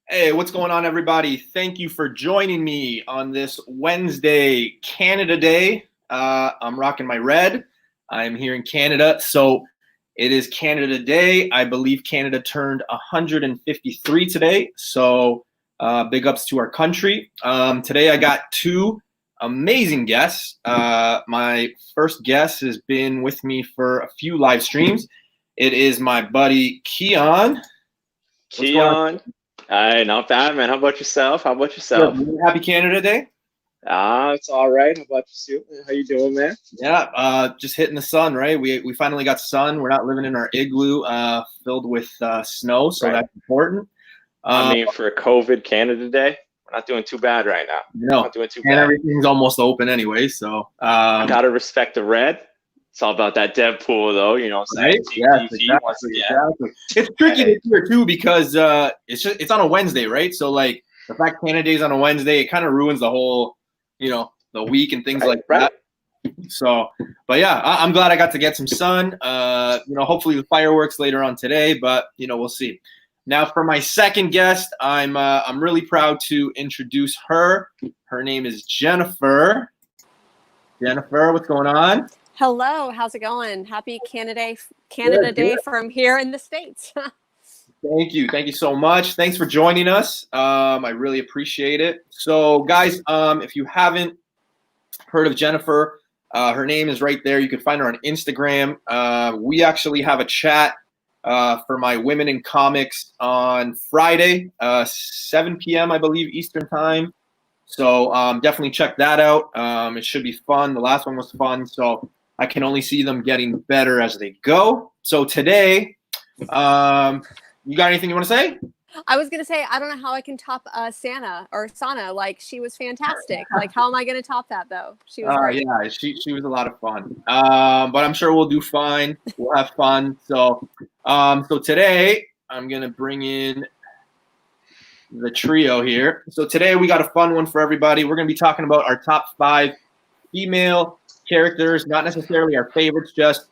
Hey, what's going on, everybody? Thank you for joining me on this Wednesday, Canada Day. I'm rocking my red. I'm here in Canada, so it is Canada Day. I believe Canada turned 153 today, so big ups to our country. Today I got two amazing guests. My first guest has been with me for a few live streams. It is my buddy Keon. Keon. Hi, not bad, man. How about yourself? Good. Happy Canada Day. It's all right. How about you? How you doing, man? Yeah, just hitting the sun, right? We finally got sun. We're not living in our igloo filled with snow, so Right. that's important. For a COVID Canada Day, we're not doing too bad right now. No, Not doing too and bad. everything's almost open anyway, so Gotta respect the red. It's all about that Deadpool, though. You know what I'm saying? right? Yes, TPP once again. exactly. It's tricky this year too because it's on a Wednesday, right? So like the fact Canada Day's on a Wednesday, it kind of ruins the whole, the week and things like that. So, but yeah, I'm glad I got to get some sun. Hopefully the fireworks later on today, but we'll see. Now for my second guest, I'm really proud to introduce her. Her name is Jennifer. Jennifer, what's going on? Hello, how's it going? Happy Canada Day from here in the States. Thank you so much. Thanks for joining us. I really appreciate it. So, guys, if you haven't heard of Jennifer, her name is right there. You can find her on Instagram. We actually have a chat for my Women in Comics on Friday, 7 p.m., I believe, Eastern Time. So definitely check that out. It should be fun. The last one was fun, so I can only see them getting better as they go. So today, you got anything you want to say? I was going to say, I don't know how I can top Sana. Like, she was fantastic. Like, how am I going to top that, though? She was great. Yeah, she was a lot of fun. But I'm sure we'll do fine. We'll have fun. So today, I'm going to bring in the trio here. So today, we got a fun one for everybody. We're going to be talking about our top 5 female characters, not necessarily our favorites, just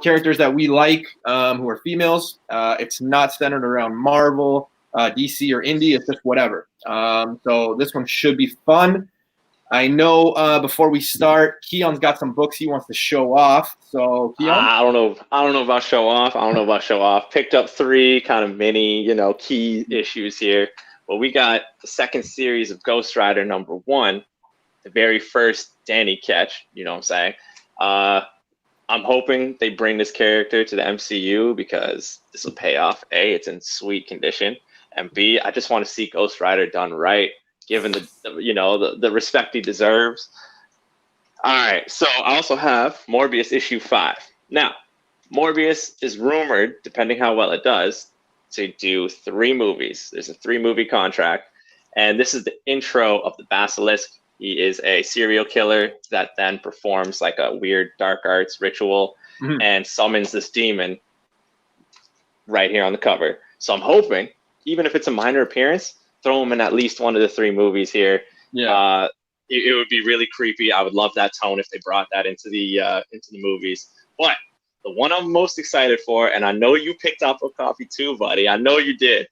characters that we like who are females. It's not centered around Marvel, DC, or Indie. It's just whatever. So this one should be fun. I know before we start, Keon's got some books he wants to show off. So Keon? I don't know about show off. Picked up 3 kind of mini, key issues here. Well, we got the second series of Ghost Rider #1, the very first Danny catch. You know what I'm saying? I'm hoping they bring this character to the MCU because this will pay off. A, it's in sweet condition, and B, I just want to see Ghost Rider done right, given the respect he deserves. All right, so I also have Morbius issue 5. Now, Morbius is rumored, depending how well it does, to do 3 movies. There's a 3-movie contract, and this is the intro of the Basilisk. He is a serial killer that then performs like a weird dark arts ritual and summons this demon right here on the cover. So I'm hoping, even if it's a minor appearance, throw him in at least one of the 3 movies here. Yeah. It would be really creepy. I would love that tone if they brought that into the movies. But the one I'm most excited for, and I know you picked up a copy too, buddy. I know you did,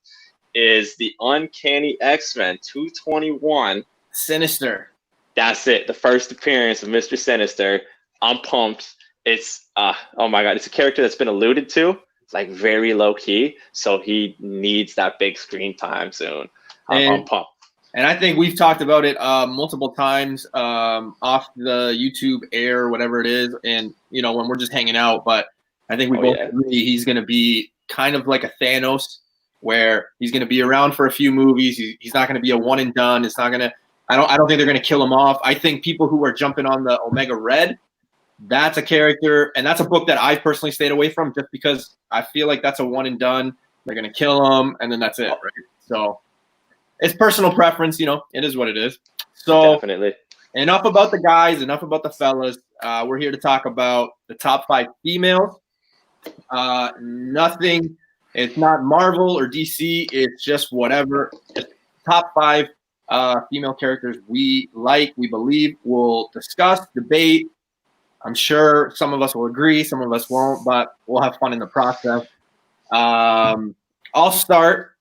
is the Uncanny X-Men 221. Sinister. That's it. The first appearance of Mr. Sinister. I'm pumped. It's oh my god, it's a character that's been alluded to, like very low key. So he needs that big screen time soon. I'm pumped. And I think we've talked about it multiple times off the YouTube air or whatever it is, and when we're just hanging out. But I think we both agree he's going to be kind of like a Thanos, where he's going to be around for a few movies. He's not going to be a one and done. It's not going to. I don't think they're going to kill him off. I think people who are jumping on the Omega Red, that's a character, and that's a book that I personally stayed away from just because I feel like that's a one and done. They're going to kill him, and then that's it, right? So it's personal preference, it is what it is. So definitely. Enough about the guys, enough about the fellas. We're here to talk about the top 5 females. Nothing, it's not Marvel or DC, it's just whatever. It's top 5 female characters we like, we believe, we'll discuss, debate. I'm sure some of us will agree, some of us won't, but we'll have fun in the process. I'll start.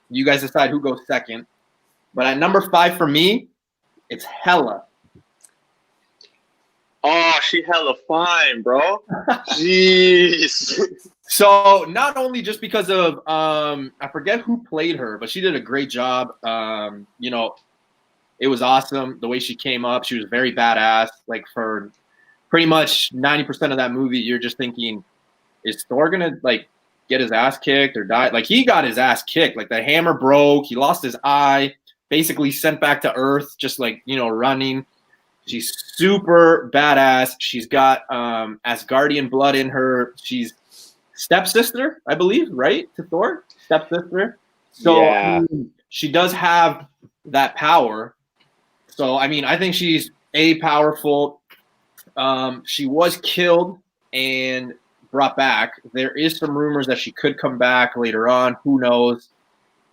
You guys decide who goes second. But at number 5 for me, it's Hela. Oh, she hella fine, bro. Jeez. So not only just because of I forget who played her, but she did a great job. You know, it was awesome the way she came up. She was very badass. Like for pretty much 90% of that movie, you're just thinking, is Thor gonna like get his ass kicked or die? Like he got his ass kicked. Like the hammer broke. He lost his eye. Basically sent back to Earth, just like running. She's super badass. She's got Asgardian blood in her. She's stepsister, I believe, right? To Thor, stepsister. So Yeah. she does have that power. So I mean, I think she's powerful. She was killed and brought back. There is some rumors that she could come back later on. Who knows?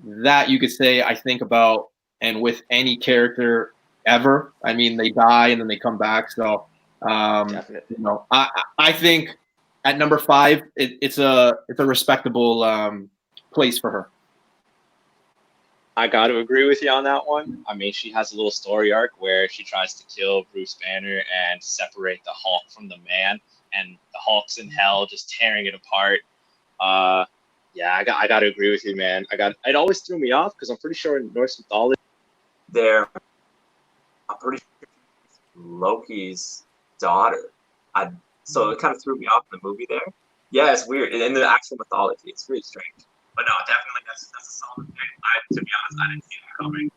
That you could say, I think about, and with any character ever. I mean, they die and then they come back. So, I think at number 5, it's a respectable place for her. I got to agree with you on that one. I mean, she has a little story arc where she tries to kill Bruce Banner and separate the Hulk from the Man, and the Hulk's in hell just tearing it apart. Yeah, I got to agree with you, man. It always threw me off because I'm pretty sure in Norse mythology, I'm pretty sure Loki's daughter. So it kind of threw me off in the movie there. Yeah, it's weird. In the actual mythology, it's really strange. But no, definitely that's a solid pick. To be honest, I didn't see that coming.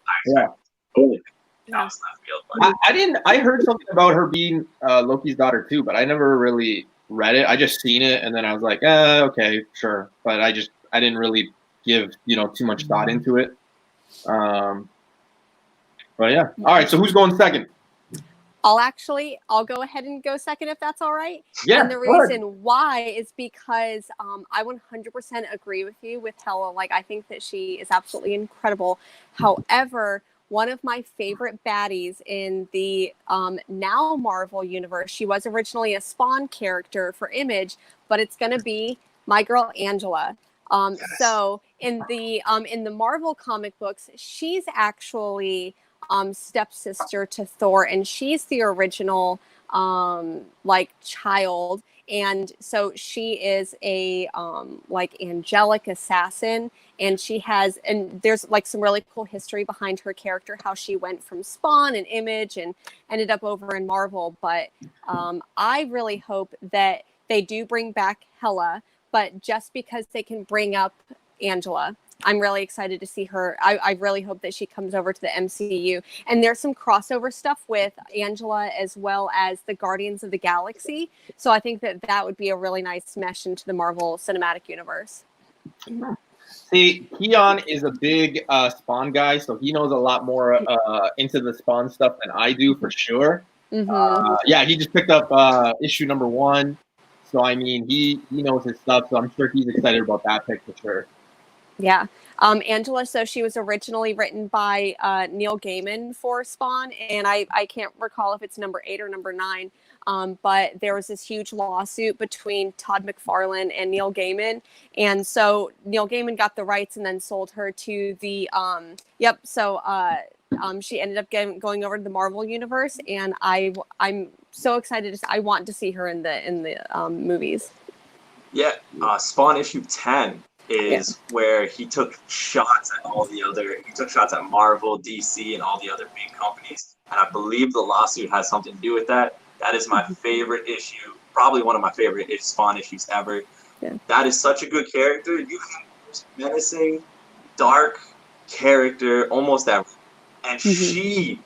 That was left field. I heard something about her being Loki's daughter too, but I never really read it. I just seen it and then I was like, okay, sure. But I didn't really give too much thought into it. But yeah. All right. So who's going second? I'll go ahead and go second if that's all right. Yeah. And the reason why is because I 100% agree with you with Hela. Like, I think that she is absolutely incredible. However, one of my favorite baddies in the now Marvel universe, she was originally a Spawn character for Image, but it's going to be my girl Angela. So in the Marvel comic books, she's actually stepsister to Thor, and she's the original child, and so she is a angelic assassin, and there's some really cool history behind her character, how she went from Spawn and Image and ended up over in Marvel. But I really hope that they do bring back Hela, but just because they can bring up Angela, I'm really excited to see her. I really hope that she comes over to the MCU. And there's some crossover stuff with Angela as well as the Guardians of the Galaxy. So I think that would be a really nice mesh into the Marvel Cinematic Universe. See, Keon is a big Spawn guy, so he knows a lot more into the Spawn stuff than I do, for sure. Mm-hmm. Yeah, he just picked up issue number 1. So, I mean, he knows his stuff, so I'm sure he's excited about that pick for sure. Yeah. Angela, so she was originally written by Neil Gaiman for Spawn, and I can't recall if it's number 8 or number 9, but there was this huge lawsuit between Todd McFarlane and Neil Gaiman, and so Neil Gaiman got the rights and then sold her to the she ended up going over to the Marvel universe, and I'm so excited. I want to see her in the movies. Yeah, Spawn issue 10 is where he took shots at Marvel, DC, and all the other big companies. And I believe the lawsuit has something to do with that. That is my favorite issue, probably one of my favorite Spawn issues ever. Yeah. That is such a good character. You have this menacing, dark character, almost ever. And she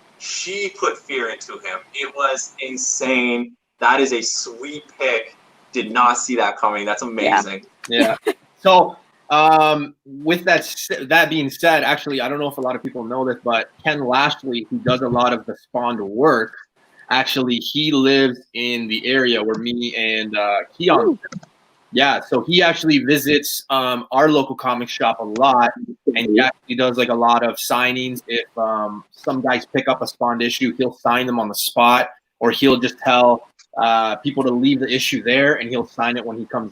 put fear into him. It was insane. That is a sweet pick. Did not see that coming. That's amazing. Yeah. So, with that being said, actually, I don't know if a lot of people know this, but Ken Lashley, who does a lot of the Spawn work, actually, he lives in the area where me and Keon live. Yeah, so he actually visits our local comic shop a lot, and he actually does like a lot of signings. If some guys pick up a Spawn issue, he'll sign them on the spot, or he'll just tell people to leave the issue there, and he'll sign it when he comes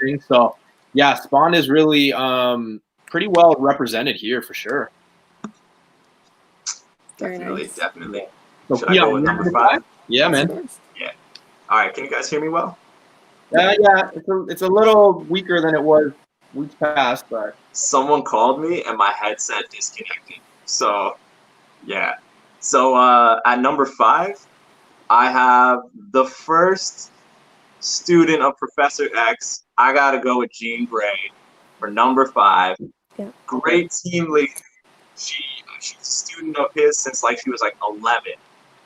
in. So, yeah, Spawn is really pretty well represented here for sure. Very Definitely, nice. definitely. So Should I go with number 5? Yeah, man. All right, can you guys hear me well? Yeah, it's a little weaker than it was weeks past, but Someone called me and my headset disconnected. So, yeah. So at number 5, I have the first student of Professor X. I gotta go with Jean Grey for number 5. Yeah. Great team leader. She's a student of his since like she was like 11,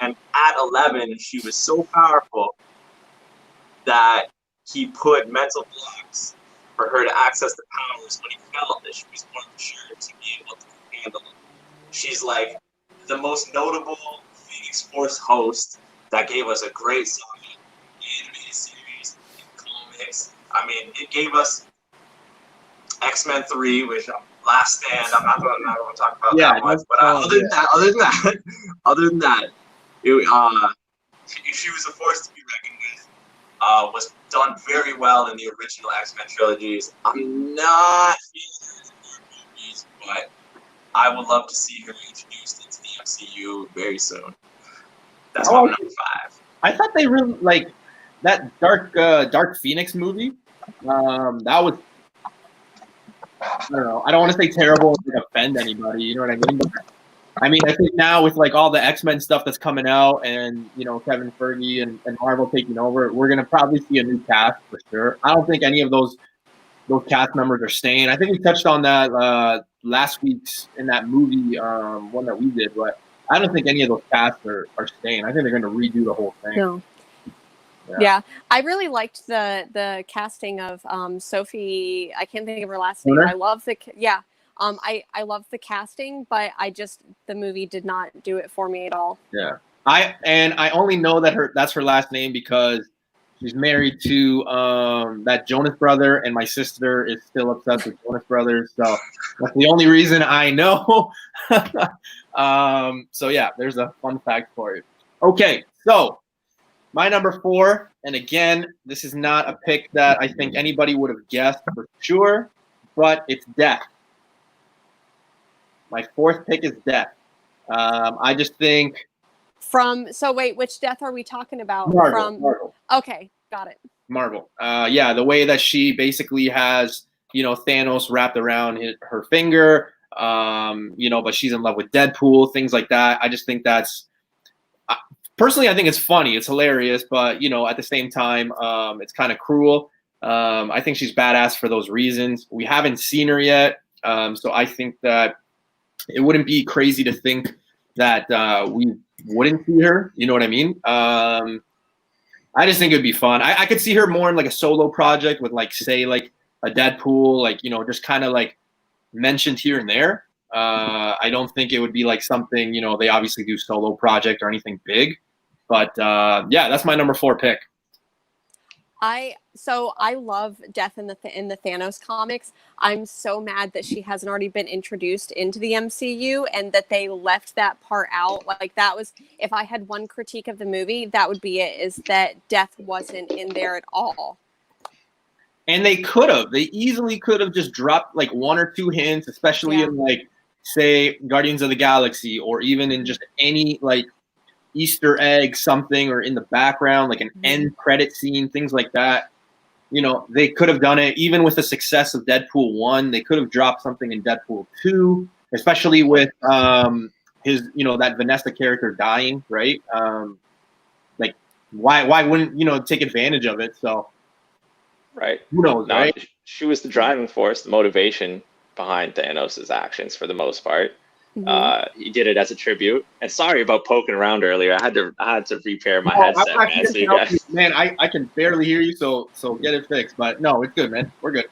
and at 11 she was so powerful that he put mental blocks for her to access the powers when he felt that she was more mature to be able to handle them. She's like the most notable Phoenix Force host that gave us a great saga, animated series, comics. I mean, it gave us X-Men 3, which Last Stand. I'm not going to talk about that much. But other than that, she was a force to be reckoned with. Was done very well in the original X-Men trilogies. I'm not feeling her in the movies, but I would love to see her introduced into the MCU very soon. That's my number 5. I thought they really like that Dark Phoenix movie. That was, I don't know. I don't want to say terrible and offend anybody. You know what I mean? But, I mean, I think now with like all the X-Men stuff that's coming out, and Kevin Feige and Marvel taking over, we're gonna probably see a new cast for sure. I don't think any of those cast members are staying. I think we touched on that last week's in that movie one that we did, but I don't think any of those casts are staying. I think they're gonna redo the whole thing. No. Yeah, I really liked the casting of Sophie. I can't think of her last name. Turner? I love I love the casting, but the movie did not do it for me at all. Yeah, I only know that that's her last name because she's married to that Jonas brother, and my sister is still obsessed with Jonas Brothers, so that's the only reason I know. So yeah, there's a fun fact for you. Okay, so my number 4, and again, this is not a pick that I think anybody would have guessed for sure, but it's Death. My 4th pick is Death. I just think wait, which Death are we talking about? Marvel. Okay, got it. Marvel. Yeah, the way that she basically has, Thanos wrapped around her finger, but she's in love with Deadpool, things like that. I just think that's, personally, I think it's funny. It's hilarious, but, at the same time, it's kind of cruel. I think she's badass for those reasons. We haven't seen her yet, so I think that it wouldn't be crazy to think that we wouldn't see her. You know what I mean? I just think it would be fun. I could see her more in like a solo project with like, say, like a Deadpool, like, just kind of like mentioned here and there. I don't think it would be like something, they obviously do solo project or anything big. But yeah, that's my number 4 pick. I love Death in the Thanos comics. I'm so mad that she hasn't already been introduced into the MCU and that they left that part out. Like, that was, if I had one critique of the movie, that would be it, is that Death wasn't in there at all. And they easily could have just dropped like 1 or 2 hints, especially in like, say, Guardians of the Galaxy, or even in just any like Easter egg something, or in the background, like an end credit scene, things like that. They could have done it. Even with the success of Deadpool 1, they could have dropped something in Deadpool 2, especially with his, that Vanessa character dying, right? Like, why wouldn't, take advantage of it? So, right. Who knows, right? She was the driving force, the motivation behind Thanos' actions for the most part. He did it as a tribute. And sorry about poking around earlier. I had to repair my headset, man. So you guys... Man, I can barely hear you, so get it fixed. But no, it's good, man. We're good.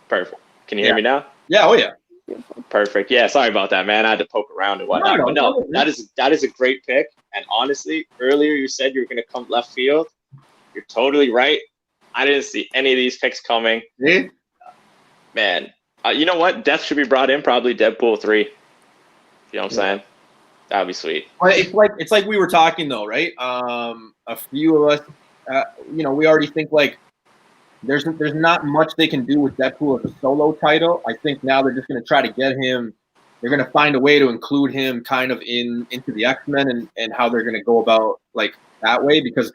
Perfect. Can you hear me now? Yeah. Oh yeah. Perfect. Yeah. Sorry about that, man. I had to poke around and whatnot. But no, that is a great pick. And honestly, earlier you said you were going to come left field. You're totally right. I didn't see any of these picks coming. Yeah. Man. You know what? Death should be brought in, probably Deadpool 3. You know what I'm saying? That would be sweet. Well, it's like we were talking though, right? A few of us, we already think like there's not much they can do with Deadpool as a solo title. I think now they're just going to try to get him. They're going to find a way to include him kind of into the X-Men and how they're going to go about like that way. Because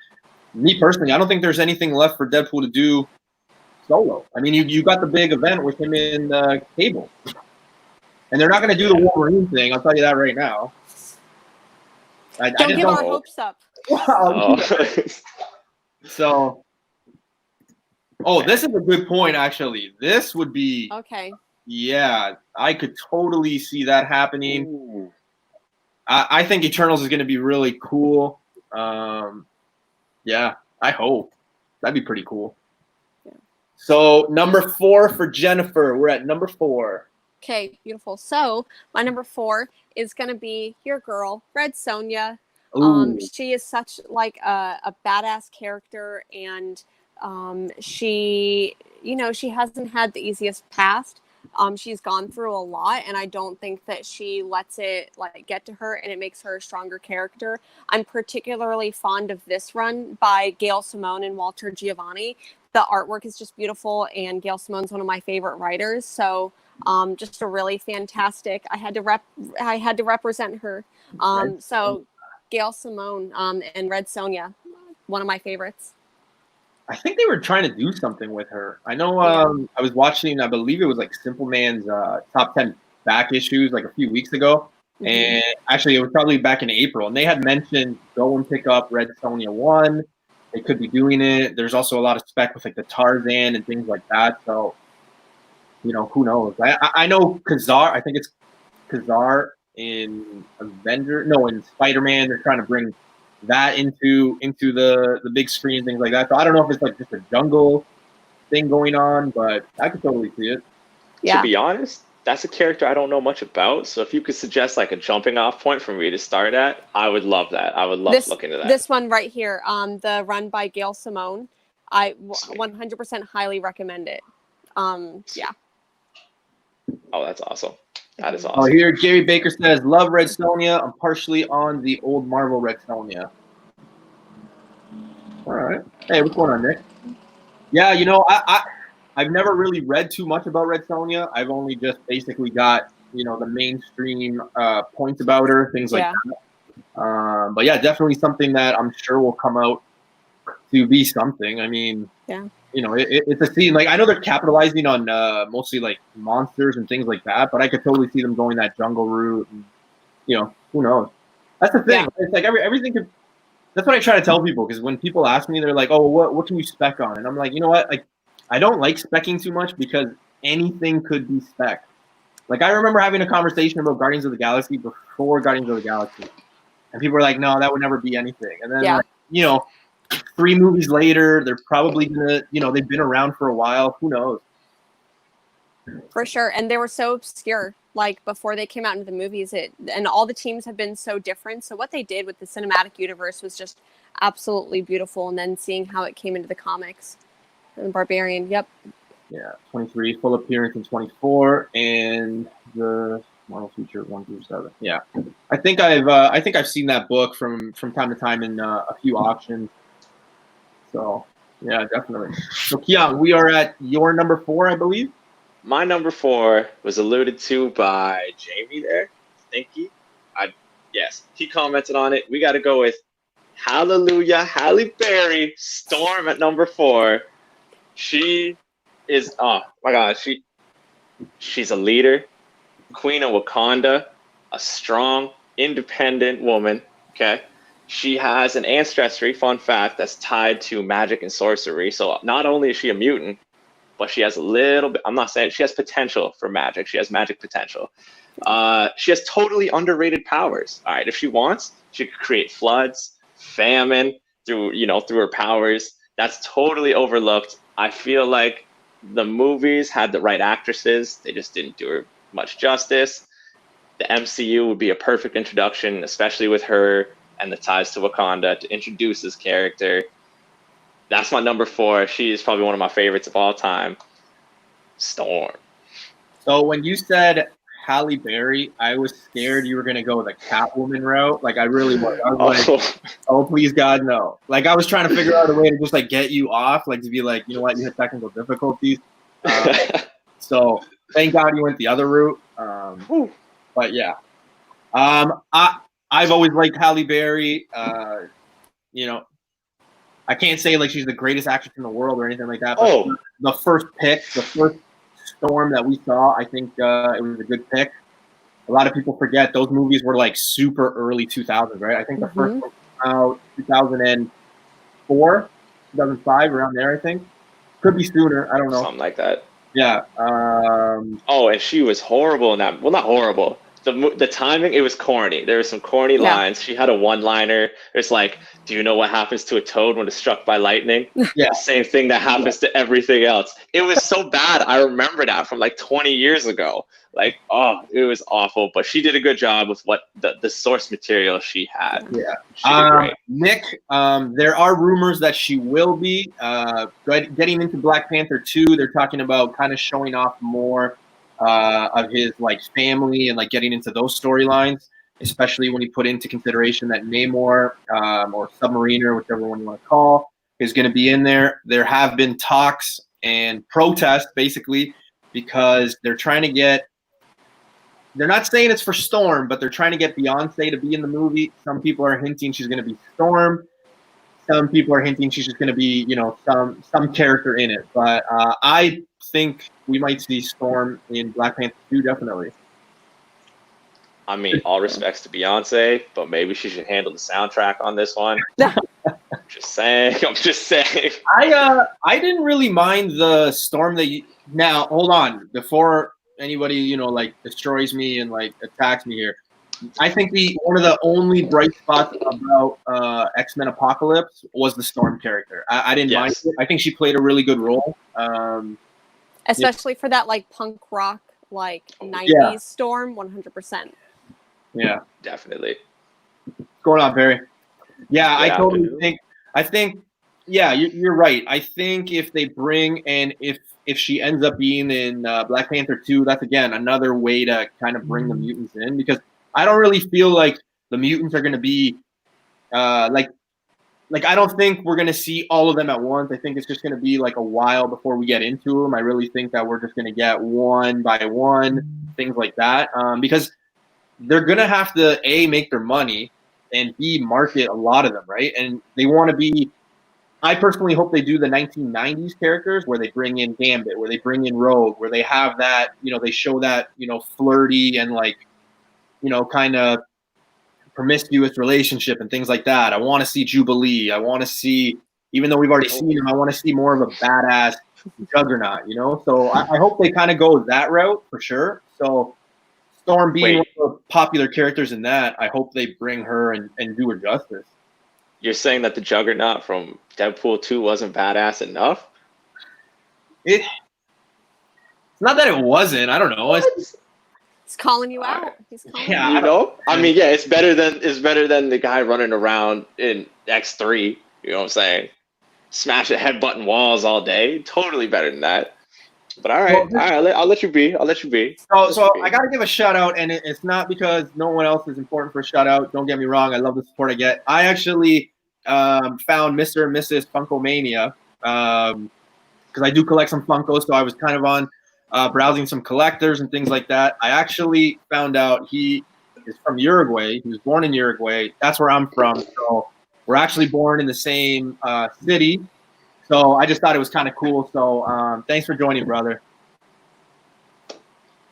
me personally, I don't think there's anything left for Deadpool to do solo. I mean, you got the big event with him in Cable, and they're not going to do the Wolverine thing. I'll tell you that right now. Don't give our hopes up. So, this is a good point. Actually, this would be okay. Yeah, I could totally see that happening. I think Eternals is going to be really cool. Yeah, I hope that'd be pretty cool. Yeah. So number 4 for Jennifer. We're at number 4. Okay, beautiful. So my number 4 is going to be your girl, Red Sonja. She is such like a badass character, and she hasn't had the easiest past. She's gone through a lot, and I don't think that she lets it like get to her, and it makes her a stronger character. I'm particularly fond of this run by Gail Simone and Walter Giovanni. The artwork is just beautiful, and Gail Simone's one of my favorite writers. So just a really fantastic. I had to represent her. So Gail Simone and Red Sonja, one of my favorites. I think they were trying to do something with her. I know I was watching, I believe it was like Simple Man's top 10 back issues like a few weeks ago. Mm-hmm. And actually it was probably back in April. And they had mentioned go and pick up Red Sonja 1. They could be doing it. There's also a lot of spec with like the Tarzan and things like that. So, who knows? I know Kazar, I think it's Kazar in in Spider-Man. They're trying to bring that into the big screen and things like that. So I don't know if it's like just a jungle thing going on, but I could totally see it. Yeah. To be honest, that's a character I don't know much about. So if you could suggest like a jumping off point for me to start at, I would love that. I would love to look into that. This one right here, the run by Gail Simone, I 100% highly recommend it. Yeah. Oh, that's awesome. That is awesome. Oh, here Gary Baker says, love Red Sonja. I'm partially on the old Marvel Red Sonja. All right. Hey, what's going on, Nick? Yeah, I've never really read too much about Red Sonja. I've only just basically got, the mainstream points about her, things like that. But yeah, definitely something that I'm sure will come out to be something. I mean, yeah. It's a scene. Like, I know they're capitalizing on mostly like monsters and things like that, but I could totally see them going that jungle route. And, who knows? That's the thing. Yeah. It's like everything could. That's what I try to tell people, because when people ask me, they're like, "Oh, what can you spec on?" And I'm like, you know what? Like, I don't like specking too much because anything could be spec. Like, I remember having a conversation about Guardians of the Galaxy before Guardians of the Galaxy, and people were like, "No, that would never be anything." And then, 3 movies later, they're probably gonna, they've been around for a while. Who knows? For sure. And they were so obscure, like before they came out into the movies, and all the teams have been so different. So what they did with the cinematic universe was just absolutely beautiful. And then seeing how it came into the comics. And Barbarian, yep. Yeah, 23, full appearance in 24, and the Marvel Feature 1 through 7. Yeah, I think I've seen that book from time to time in a few auctions. So, yeah, definitely. So, Keon, we are at your number 4, I believe. My number 4 was alluded to by Jamie there. Thank you. Yes, he commented on it. We got to go with Hallelujah, Halle Berry, Storm at number 4. She is, oh my God, she's a leader, Queen of Wakanda, a strong, independent woman, okay? She has an ancestry, fun fact, that's tied to magic and sorcery. So not only is she a mutant, but she has a little bit, I'm not saying, she has potential for magic. She has magic potential. She has totally underrated powers. All right, if she wants, she could create floods, famine through her powers. That's totally overlooked. I feel like the movies had the right actresses. They just didn't do her much justice. The MCU would be a perfect introduction, especially with her and the ties to Wakanda, to introduce this character. That's my number 4. She is probably one of my favorites of all time. Storm. So when you said Halle Berry, I was scared you were gonna go the Catwoman route. Like I really was. I was like, oh please God, no. Like I was trying to figure out a way to just like get you off, like to be like, you know what, you had technical difficulties. So thank God you went the other route. But yeah, I've always liked Halle Berry. You know, I can't say like she's the greatest actress in the world or anything like that. But the first pick, the first Storm that we saw, I think it was a good pick. A lot of people forget those movies were like super early 2000s, right? I think the first one came out 2004, 2005, around there. I think could be sooner. I don't know. Something like that. Yeah. And she was horrible in that. Well, not horrible. The timing, it was corny. There were some corny lines. She had a one-liner. It's like, do you know what happens to a toad when it's struck by lightning? Yeah. The same thing that happens to everything else. It was so bad. I remember that from like 20 years ago. Like, it was awful. But she did a good job with what the source material she had. Yeah. She did great. Nick, there are rumors that she will be getting into Black Panther 2. They're talking about kind of showing off more of his like family and like getting into those storylines, especially when you put into consideration that Namor or Submariner, whichever one you want to call, is going to be in there. There have been talks and protests basically because they're trying to get. They're not saying it's for Storm, but they're trying to get Beyonce to be in the movie. Some people are hinting she's going to be Storm. Some people are hinting she's just going to be, you know, some character in it. But I think we might see Storm in Black Panther 2, definitely. I mean, all respects to Beyonce, but maybe she should handle the soundtrack on this one. Just saying. I'm just saying. I didn't really mind the Storm that you. Now, hold on. Before anybody, you know, like destroys me and like attacks me here. I think one of the only bright spots about X-Men Apocalypse was the Storm character. I didn't mind it. I think she played a really good role. Especially for that like punk rock, like 90s Storm, 100%. Yeah. Definitely. What's going on, Barry? Yeah, I totally think, you're right. I think if they bring, and if she ends up being in Black Panther 2, that's again another way to kind of bring the mutants in, because I don't really feel like the mutants are going to be like I don't think we're going to see all of them at once. I think it's just going to be like a while before we get into them. I really think that we're just going to get one by one, things like that, because they're going to have to A, make their money, and B, market a lot of them, right? And they want to be, I personally hope they do the 1990s characters where they bring in Gambit, where they bring in Rogue, where they have that, you know, they show that, you know, flirty and like, you know, kind of promiscuous relationship and things like that. I want to see Jubilee. I want to see, even though we've already seen him, I want to see more of a badass Juggernaut, you know? So I hope they kind of go that route for sure. So Storm being one of the popular characters in that, I hope they bring her and do her justice. You're saying that the Juggernaut from Deadpool 2 wasn't badass enough? It's not that it wasn't. I don't know. He's calling you out. He's calling Yeah, you You know? I mean, yeah, it's better than the guy running around in X3. You know what I'm saying? Smashing headbutting walls all day. Totally better than that. But all right, I'll let you be. So I got to give a shout out, and it's not because no one else is important for a shout out. Don't get me wrong. I love the support I get. I actually found Mr. and Mrs. Funkomania because I do collect some Funkos, so I was kind of on browsing some collectors and things like that. I actually found out he is from Uruguay. He was born in Uruguay. That's where I'm from. So we're actually born in the same city. So I just thought it was kind of cool. So thanks for joining, brother.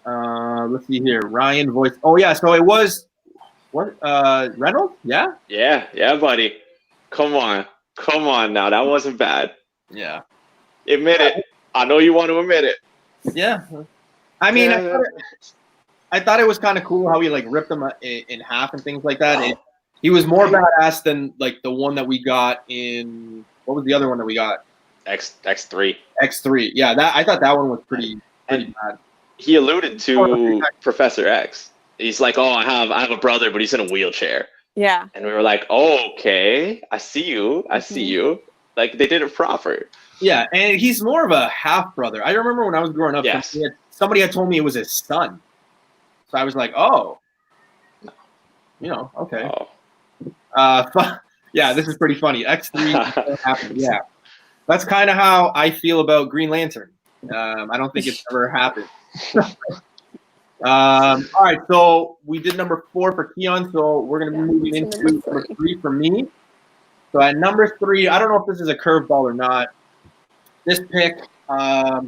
Let's see here. Ryan voice. Oh, yeah. So it was what? Reynolds? Yeah? Yeah, buddy. Come on now. That wasn't bad. Yeah. Admit it. I know you want to admit it. Yeah. I mean, I thought it was kind of cool how he like ripped them in half and things like that. He was more badass than like the one that we got in. What was the other one that we got? X3. X3. Yeah, I thought that one was pretty bad. He alluded to Professor X. He's like, "Oh, I have a brother, but he's in a wheelchair." Yeah. And we were like, "Oh, okay. I see you. Like they did it proper. Yeah, and he's more of a half brother. I remember when I was growing up, Yes. somebody had told me it was his son. So I was like, oh, okay. Oh. Yeah, this is pretty funny. X3 happened. Yeah, that's kind of how I feel about Green Lantern. I don't think it's ever happened. All right, so we did number 4 for Keon, so we're going to be moving into number 3 for me. So at number 3, I don't know if this is a curveball or not. This pick, I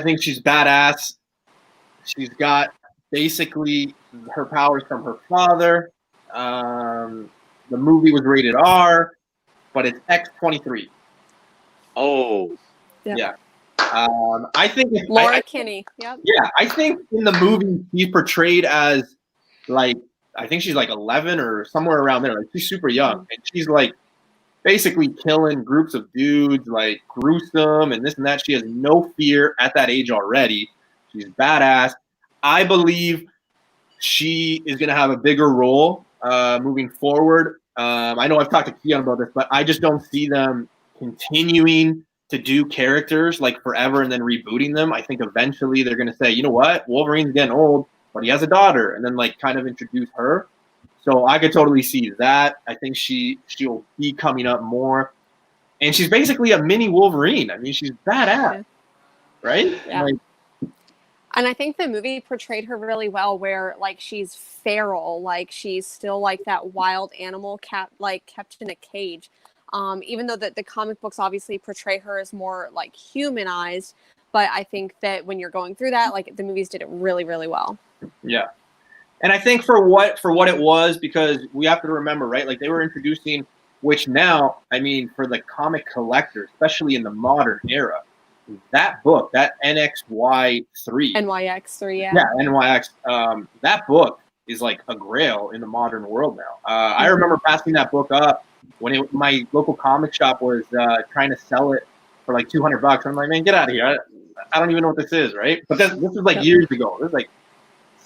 think she's badass. She's got basically her powers from her father. The movie was rated R, but it's X-23. Oh. Yeah. I think Laura Kinney. Yep. Yeah, I think in the movie she's portrayed as I think she's 11 or somewhere around there. Like she's super young, and she's basically killing groups of dudes, gruesome and this and that. She has no fear at that age already. She's badass. I believe she is going to have a bigger role moving forward. I know I've talked to Keon about this, but I just don't see them continuing to do characters forever and then rebooting them. I think eventually they're going to say, you know what, Wolverine's getting old, but he has a daughter, and then kind of introduce her. So I could totally see that. I think she'll be coming up more, and she's basically a mini Wolverine. I mean, she's badass, right? Yeah. And I think the movie portrayed her really well, where she's feral, she's still that wild animal kept in a cage. Even though the comic books obviously portray her as more humanized, but I think that when you're going through that, the movies did it really, really well. Yeah. And I think for what it was, because we have to remember, right? They were introducing, which now, I mean, for the comic collector, especially in the modern era, that book, that NYX3. NYX3, yeah. Yeah, NYX. That book is a grail in the modern world now. I remember passing that book up when my local comic shop was trying to sell it for $200. I'm like, man, get out of here. I don't even know what this is, right? But this was years ago. This was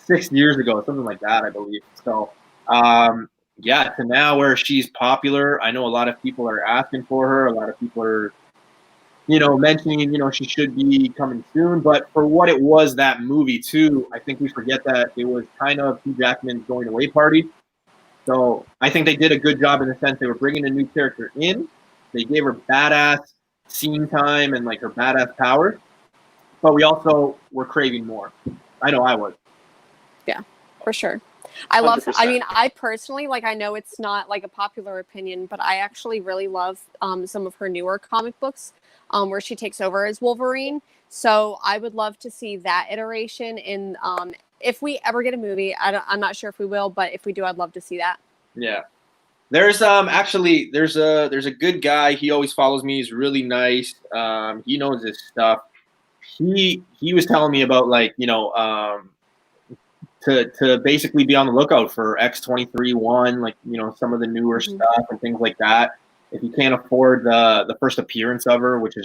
6 years ago, something like that, I believe. So, to now where she's popular, I know a lot of people are asking for her. A lot of people are, mentioning, she should be coming soon. But for what it was, that movie too, I think we forget that it was kind of Hugh Jackman's going away party. So I think they did a good job in the sense they were bringing a new character in. They gave her badass scene time and her badass powers. But we also were craving more. I know I was. Yeah, for sure. I personally, I know it's not a popular opinion, but I actually really love some of her newer comic books where she takes over as Wolverine. So I would love to see that iteration in if we ever get a movie. I'm not sure if we will, but if we do, I'd love to see that. Yeah. There's there's a good guy. He always follows me. He's really nice. He knows his stuff. He was telling me about to basically be on the lookout for X-23-1, some of the newer stuff and things like that. If you can't afford the first appearance of her, which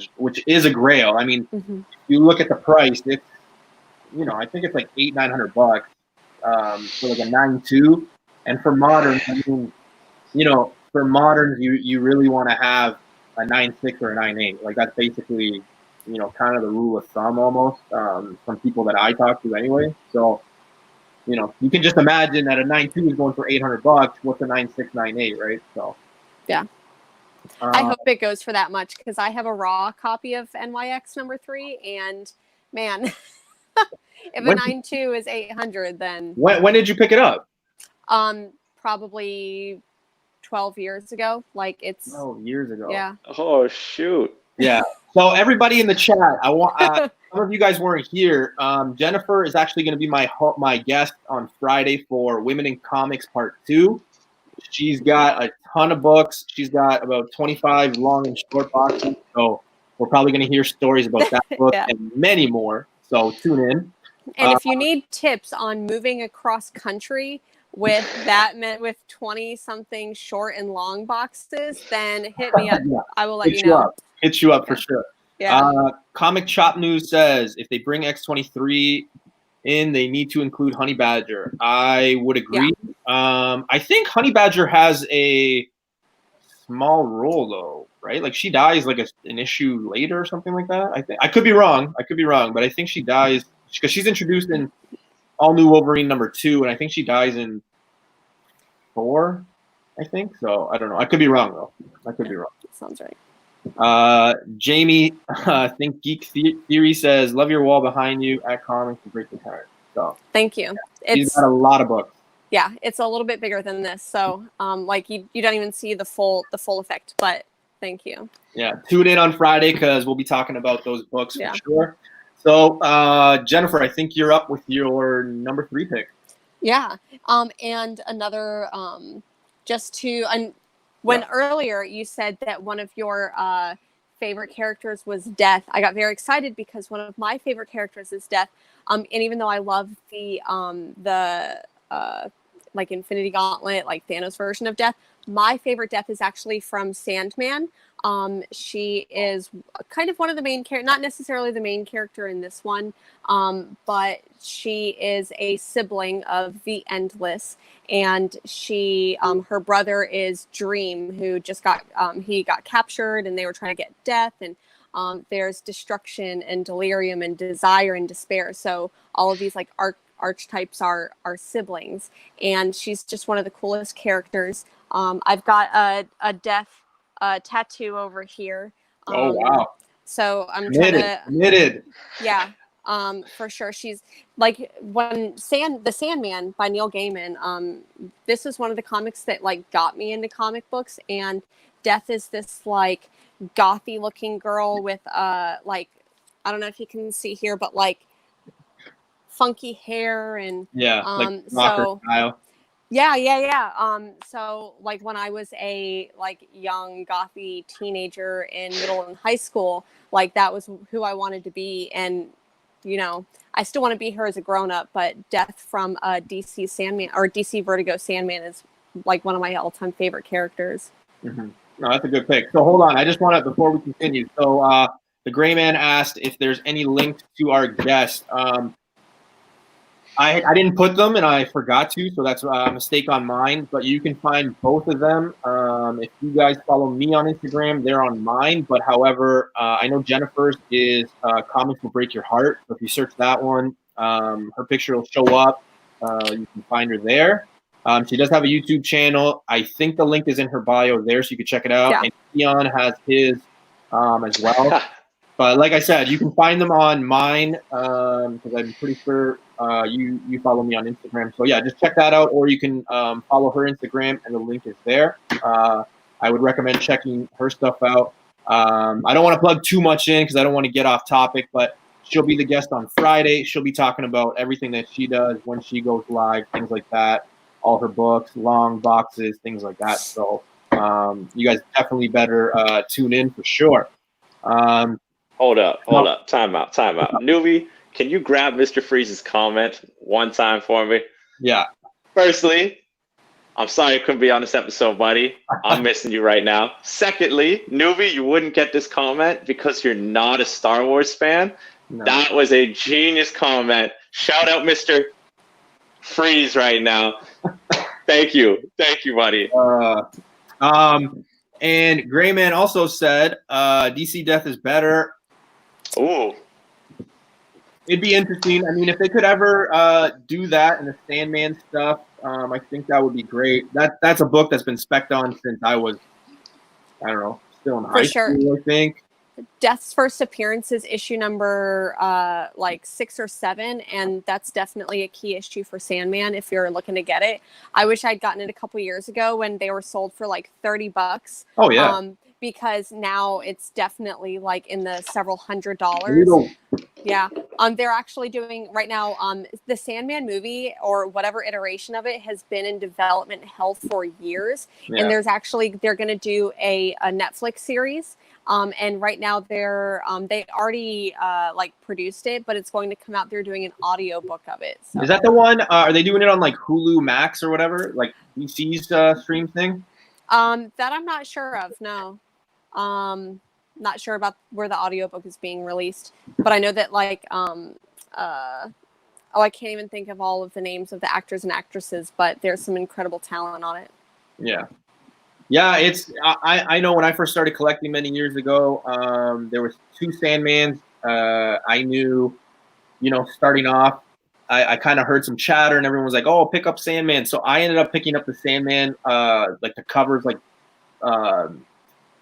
is a grail. I mean, if you look at the price, it's I think it's $800-900 for a 9.2. And for moderns, I mean, for moderns, you really want to have a 9.6 or a 9.8. That's basically kind of the rule of thumb almost from people that I talk to anyway. So. You can just imagine that a 9.2 is going for $800. What's a 9.6, 9.8, right? So, yeah. I hope it goes for that much because I have a raw copy of NYX number 3, and man, if a 9.2 is $800, then when did you pick it up? Probably 12 years ago. It's 12 years ago. Yeah. Oh shoot. Yeah. So everybody in the chat, I want some of you guys weren't here. Jennifer is actually going to be my guest on Friday for Women in Comics Part 2. She's got a ton of books. She's got about 25 long and short boxes. So we're probably going to hear stories about that book and many more. So tune in. And if you need tips on moving across country with 20-something short and long boxes, then hit me up. I will let you know. Hit you up for sure. Yeah. Comic Chop News says if they bring X-23 in, they need to include Honey Badger. I would agree. Yeah. I think Honey Badger has a small role though, right? She dies an issue later or something like that. I could be wrong, but I think she dies because she's introduced in All New Wolverine #2, and I think she dies in 4. I think so. I don't know. I could be wrong though. I could be wrong. Sounds right. Jamie, Think Geek Theory says, "Love your wall behind you at Comics to Break the Heart." So Thank you. she's It's got a lot of books. yeah, it's a little bit bigger than this, so like you don't even see the full effect, but thank you. Yeah, tune in on Friday because we'll be talking about those books Yeah. for sure. So, Jennifer, I think you're up with your #3 pick. Yeah. And another when earlier you said that one of your favorite characters was Death, I got very excited because one of my favorite characters is Death. And even though I love the like Infinity Gauntlet, like Thanos version of Death, my favorite Death is actually from Sandman. She is kind of one of the main characters, not necessarily the main character in this one, but she is a sibling of the Endless, and she, her brother is Dream, who just got, he got captured, and they were trying to get Death, and there's destruction and delirium and desire and despair. So all of these like archetypes are siblings, and she's just one of the coolest characters. I've got a Death tattoo over here. Oh wow! So I'm committed. Yeah, for sure. She's like when the Sandman by Neil Gaiman. This is one of the comics that like got me into comic books, and Death is this like gothy looking girl with like, I don't know if you can see here, but like funky hair and like rocker style. Yeah. So like when I was a like young gothy teenager in middle and high school, like that was who I wanted to be. And, you know, I still want to be her as a grown up, but Death from DC Sandman or DC Vertigo Sandman is like one of my all-time favorite characters. Mm-hmm. No, that's a good pick. So hold on. I just want to, before we continue. So the Gray Man asked if there's any links to our guest. I didn't put them, and I forgot to, so that's a mistake on mine. But you can find both of them. If you guys follow me on Instagram, they're on mine. But however, I know Jennifer's is Comics Will Break Your Heart. So if you search that one, her picture will show up. You can find her there. She does have a YouTube channel. I think the link is in her bio there, so you can check it out. Yeah. And Keon has his as well. But like I said, you can find them on mine because I'm pretty sure you follow me on Instagram. So yeah, just check that out, or you can follow her Instagram, and the link is there. I would recommend checking her stuff out. I don't want to plug too much in because I don't want to get off topic, but she'll be the guest on Friday. She'll be talking about everything that she does when she goes live, things like that, all her books, long boxes, things like that. So you guys definitely better tune in for sure. Hold up. Time out. Newbie, can you grab Mr. Freeze's comment one time for me? Yeah. Firstly, I'm sorry I couldn't be on this episode, buddy. I'm missing you right now. Secondly, Newbie, you wouldn't get this comment because you're not a Star Wars fan. No. That was a genius comment. Shout out Mr. Freeze right now. Thank you, buddy. And Gray Man also said DC Death is better. Ooh. It'd be interesting. I mean, if they could ever do that in the Sandman stuff, I think that would be great. That's a book that's been spec'd on since I was, I don't know, still in high school, I think. Death's first appearance is issue number like 6 or 7, and that's definitely a key issue for Sandman if you're looking to get it. I wish I'd gotten it a couple years ago when they were sold for like $30. Oh yeah. Because now it's definitely like in the several $100s. Yeah. They're actually doing right now, the Sandman movie or whatever iteration of it has been in development hell for years. Yeah. And they're going to do a Netflix series. And right now they already like produced it, but it's going to come out. They're doing an audio book of it. So. Is that the one? Are they doing it on like Hulu Max or whatever, like DC's stream thing? That I'm not sure of. No. Not sure about where the audiobook is being released, but I know that like I can't even think of all of the names of the actors and actresses, but there's some incredible talent on it. Yeah, it's I know when I first started collecting many years ago, there was 2 Sandmans I knew, starting off I kind of heard some chatter, and everyone was like, "Oh, pick up Sandman." So I ended up picking up the Sandman, like the covers, like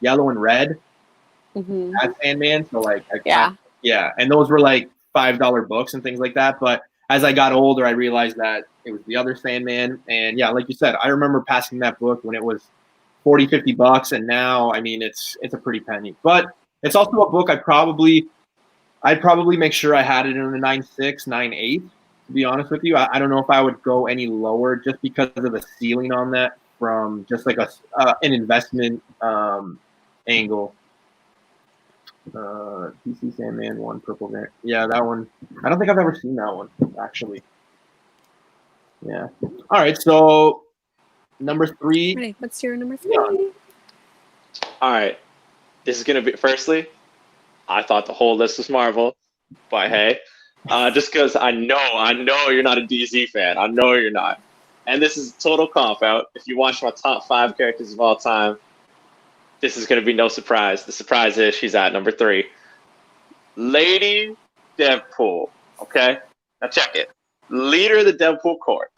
yellow and red. Mhm. That Sandman. So like, Yeah. yeah, and those were like $5 books and things like that. But as I got older, I realized that it was the other Sandman. And yeah, like you said, I remember passing that book when it was $40-$50, and now I mean it's a pretty penny. But it's also a book I'd probably make sure I had it in the 9.6, 9.8. To be honest with you, I don't know if I would go any lower just because of the ceiling on that from just like an investment angle. DC Sandman 1 Purple Van. Yeah, that one. I don't think I've ever seen that one actually. Yeah. All right. So number 3. Ready, what's your number 3? All right. This is going to be, firstly, I thought the whole list was Marvel, but hey, just because I know you're not a DC fan. I know you're not. And this is a total cop out. If you watch my top 5 characters of all time, this is going to be no surprise. The surprise is she's at number 3. Lady Deadpool. Okay? Now check it. Leader of the Deadpool Corps.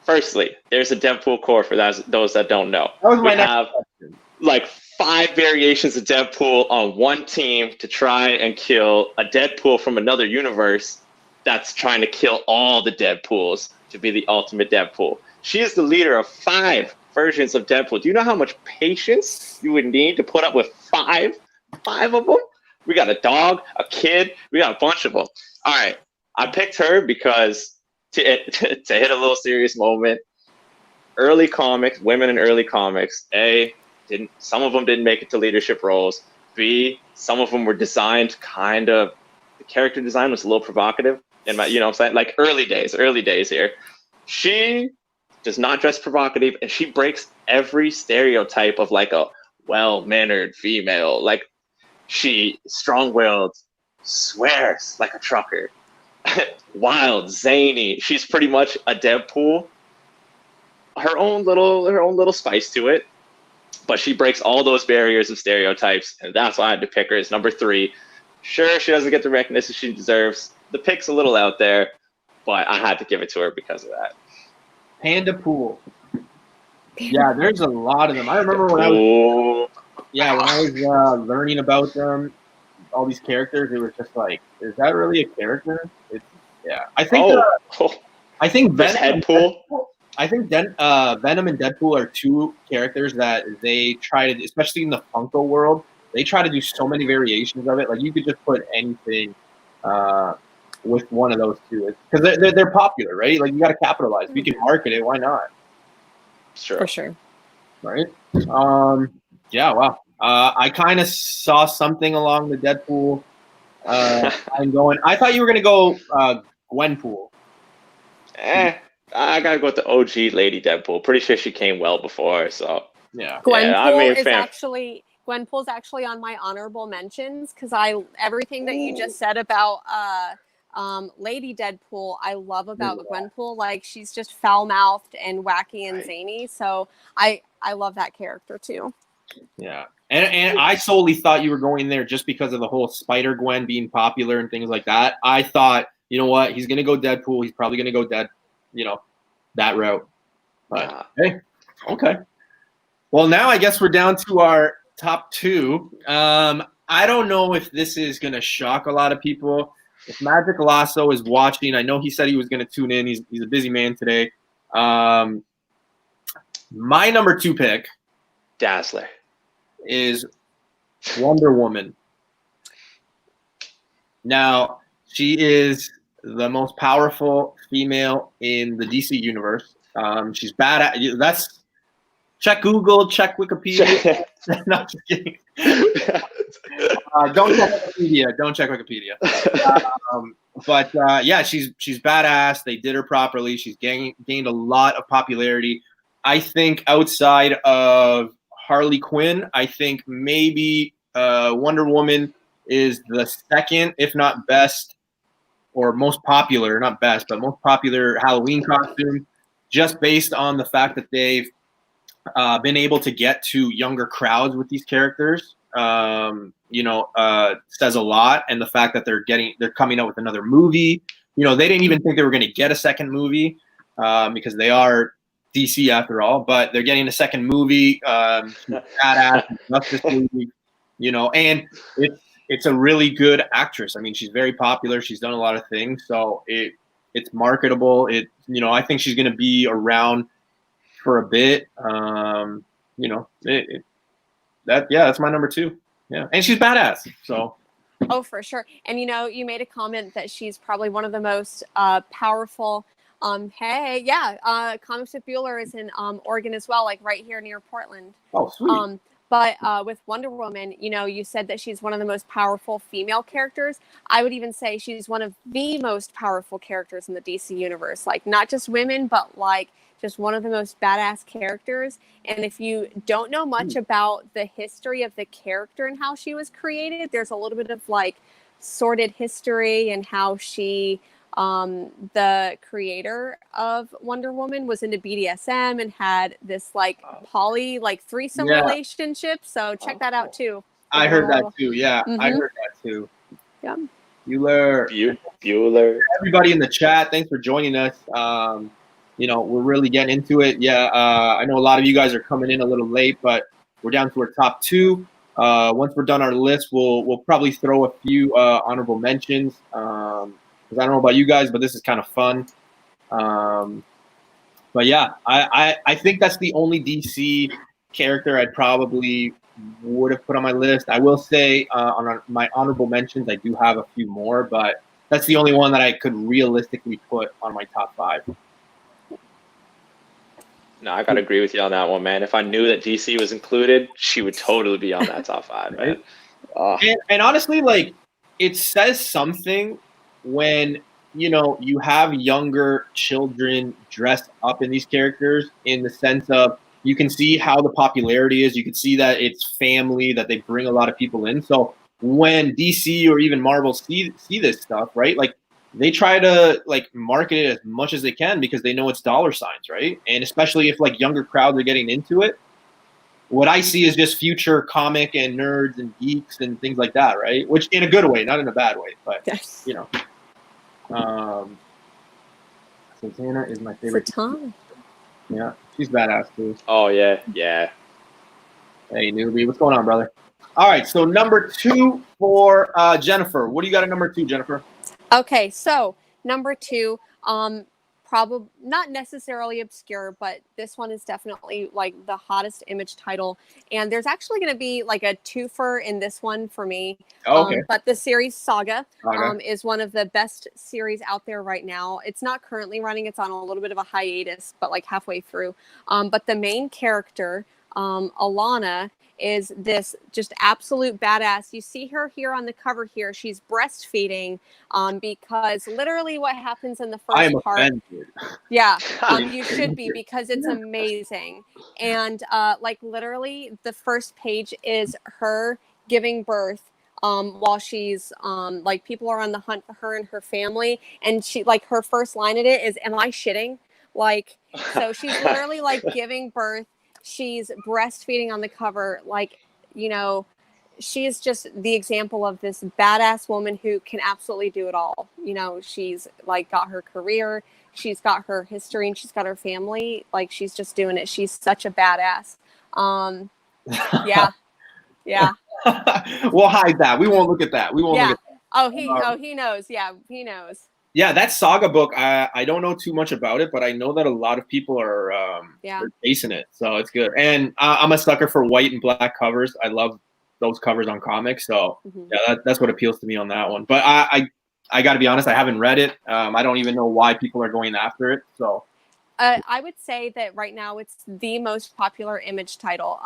Firstly, there's a Deadpool Corps for those that don't know. That was my We next have question. like 5 variations of Deadpool on one team to try and kill a Deadpool from another universe that's trying to kill all the Deadpools to be the ultimate Deadpool. She is the leader of 5 versions of Deadpool. Do you know how much patience you would need to put up with 5 of them? We got a dog, a kid, we got a bunch of them. All right, I picked her because to hit a little serious moment, early comics, women in early comics, some of them didn't make it to leadership roles. B, some of them were designed the character design was a little provocative. You know what I'm saying? Like early days here. She does not dress provocative, and she breaks every stereotype of like a well-mannered female. Like she strong-willed, swears like a trucker, wild, zany. She's pretty much a Deadpool. Her own little spice to it. But she breaks all those barriers of stereotypes, and that's why I had to pick her as number 3. Sure, she doesn't get the recognition she deserves. The pick's a little out there, but I had to give it to her because of that. Panda Pool. Yeah, there's a lot of them. I remember when I was learning about them, all these characters, it was just like, is that really a character? I think Venom. Deadpool. I think Venom and Deadpool are 2 characters that they try to, especially in the Funko world, they try to do so many variations of it. Like you could just put anything with one of those 2 because they're popular, right? Like you got to capitalize. If you can market it, why not? Sure. For sure. Right? Yeah. Wow. I kind of saw something along the Deadpool. I'm going. I thought you were gonna go Gwenpool. I gotta go with the OG Lady Deadpool. Pretty sure she came well before, so Yeah. Gwenpool's actually on my honorable mentions because everything that you just said about Lady Deadpool, I love about Gwenpool. Like she's just foul-mouthed and wacky and zany. So I love that character too. Yeah. And I solely thought you were going there just because of the whole Spider-Gwen being popular and things like that. I thought, you know what, he's gonna go Deadpool. He's probably gonna go that route. But hey, okay. Well, now I guess we're down to our top 2. I don't know if this is gonna shock a lot of people. If Magic Lasso is watching, I know he said he was gonna tune in. He's a busy man today. My number 2 pick, Dazzler, is Wonder Woman. Now, she is the most powerful female in the DC universe. She's bad at that's check Google, check Wikipedia. Not just kidding. Don't check Wikipedia. But yeah, she's badass. They did her properly. She's gained a lot of popularity. I think outside of Harley Quinn, I think maybe Wonder Woman is the second, if not best, or most popular, not best, but most popular Halloween costume, just based on the fact that they've been able to get to younger crowds with these characters. Says a lot, and the fact that they're coming out with another movie, they didn't even think they were going to get a second movie because they are DC after all, but they're getting a second movie. Badass Justice League, and it's a really good actress. I mean, she's very popular. She's done a lot of things, so it's marketable. I think she's going to be around for a bit. That's my number 2. Yeah, and she's badass. So. Oh, for sure. And you made a comment that she's probably one of the most powerful. Comics with Bueller is in Oregon as well, like right here near Portland. Oh, sweet. But with Wonder Woman, you said that she's one of the most powerful female characters. I would even say she's one of the most powerful characters in the DC universe. Like, not just women, but like just one of the most badass characters. And if you don't know much about the history of the character and how she was created, there's a little bit of like sordid history and how she, the creator of Wonder Woman, was into BDSM and had this like threesome relationship. So check that out too. I heard that too. Yeah, I heard that too. Yeah. Bueller. Everybody in the chat, thanks for joining us. We're really getting into it. Yeah, I know a lot of you guys are coming in a little late, but we're down to our top 2. Once we're done our list, we'll probably throw a few honorable mentions. Because I don't know about you guys, but this is kind of fun. But yeah, I think that's the only DC character I probably would have put on my list. I will say on my honorable mentions, I do have a few more, but that's the only one that I could realistically put on my top 5. No, I gotta agree with you on that one, man. If I knew that DC was included, she would totally be on that top 5, right? And honestly, like, it says something when you have younger children dressed up in these characters, in the sense of you can see how the popularity is. You can see that it's family, that they bring a lot of people in. So when DC or even Marvel see this stuff, right? Like, they try to like market it as much as they can because they know it's dollar signs, right? And especially if like younger crowds are getting into it, what I see is just future comic and nerds and geeks and things like that, right? Which in a good way, not in a bad way, but yes. Santana is my favorite. Zatanna. Yeah, she's badass too. Oh yeah. Hey newbie, what's going on, brother? All right, so number 2 for Jennifer. What do you got at number 2, Jennifer? Okay, so number 2, probably not necessarily obscure, but this one is definitely like the hottest Image title. And there's actually going to be like a twofer in this one for me. Okay. But the series Saga is one of the best series out there right now. It's not currently running. It's on a little bit of a hiatus, but like halfway through. But the main character, Alana, is this just absolute badass. You see her here on the cover here. She's breastfeeding because literally what happens in the first part. Offended. Yeah, you should be, because it's amazing. And like literally the first page is her giving birth while she's like people are on the hunt for her and her family. And she like her first line in it is, "Am I shitting?" Like, so she's literally like giving birth. She's breastfeeding on the cover. Like, she is just the example of this badass woman who can absolutely do it all. She's like got her career, she's got her history, and she's got her family. Like, she's just doing it. She's such a badass. Yeah. We'll hide that. We won't look at that. We won't look at that. He knows. Yeah, he knows. Yeah, that Saga book, I don't know too much about it, but I know that a lot of people are chasing it, so it's good. And I'm a sucker for white and black covers. I love those covers on comics, so yeah, that's what appeals to me on that one. But I got to be honest, I haven't read it. I don't even know why people are going after it. So I would say that right now it's the most popular Image title.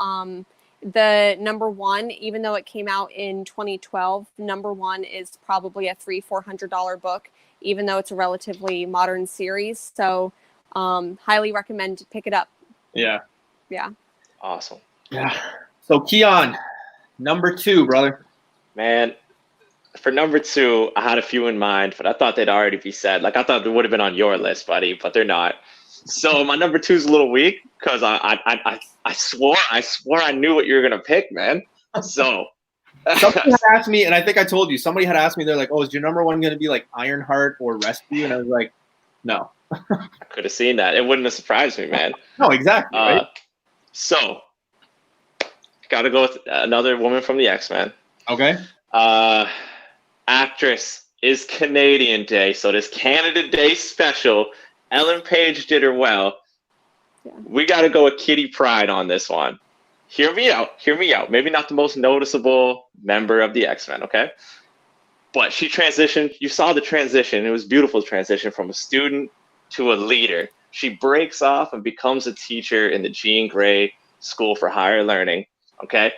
The number 1, even though it came out in 2012, number 1 is probably a $300-400 book, even though it's a relatively modern series. So highly recommend to pick it up. Yeah. Awesome. Yeah. So Keon, number 2, brother. Man, for number 2, I had a few in mind, but I thought they'd already be said. Like, I thought they would have been on your list, buddy, but they're not. So my number 2 is a little weak because I swore I knew what you were gonna pick, man. So Somebody had asked me, and I think I told you, somebody had asked me, they're like, oh, is your number one going to be like Ironheart or Rescue? And I was like, no. I could have seen that. It wouldn't have surprised me, man. No, exactly. Right? So, got to go with another woman from the X-Men. Okay. Actress is Canadian Day, so this Canada Day special, Ellen Page did her well. Yeah. We got to go with Kitty Pryde on this one. Hear me out. Maybe not the most noticeable member of the X-Men, okay? But she transitioned. You saw the transition. It was a beautiful transition from a student to a leader. She breaks off and becomes a teacher in the Jean Grey School for Higher Learning, okay?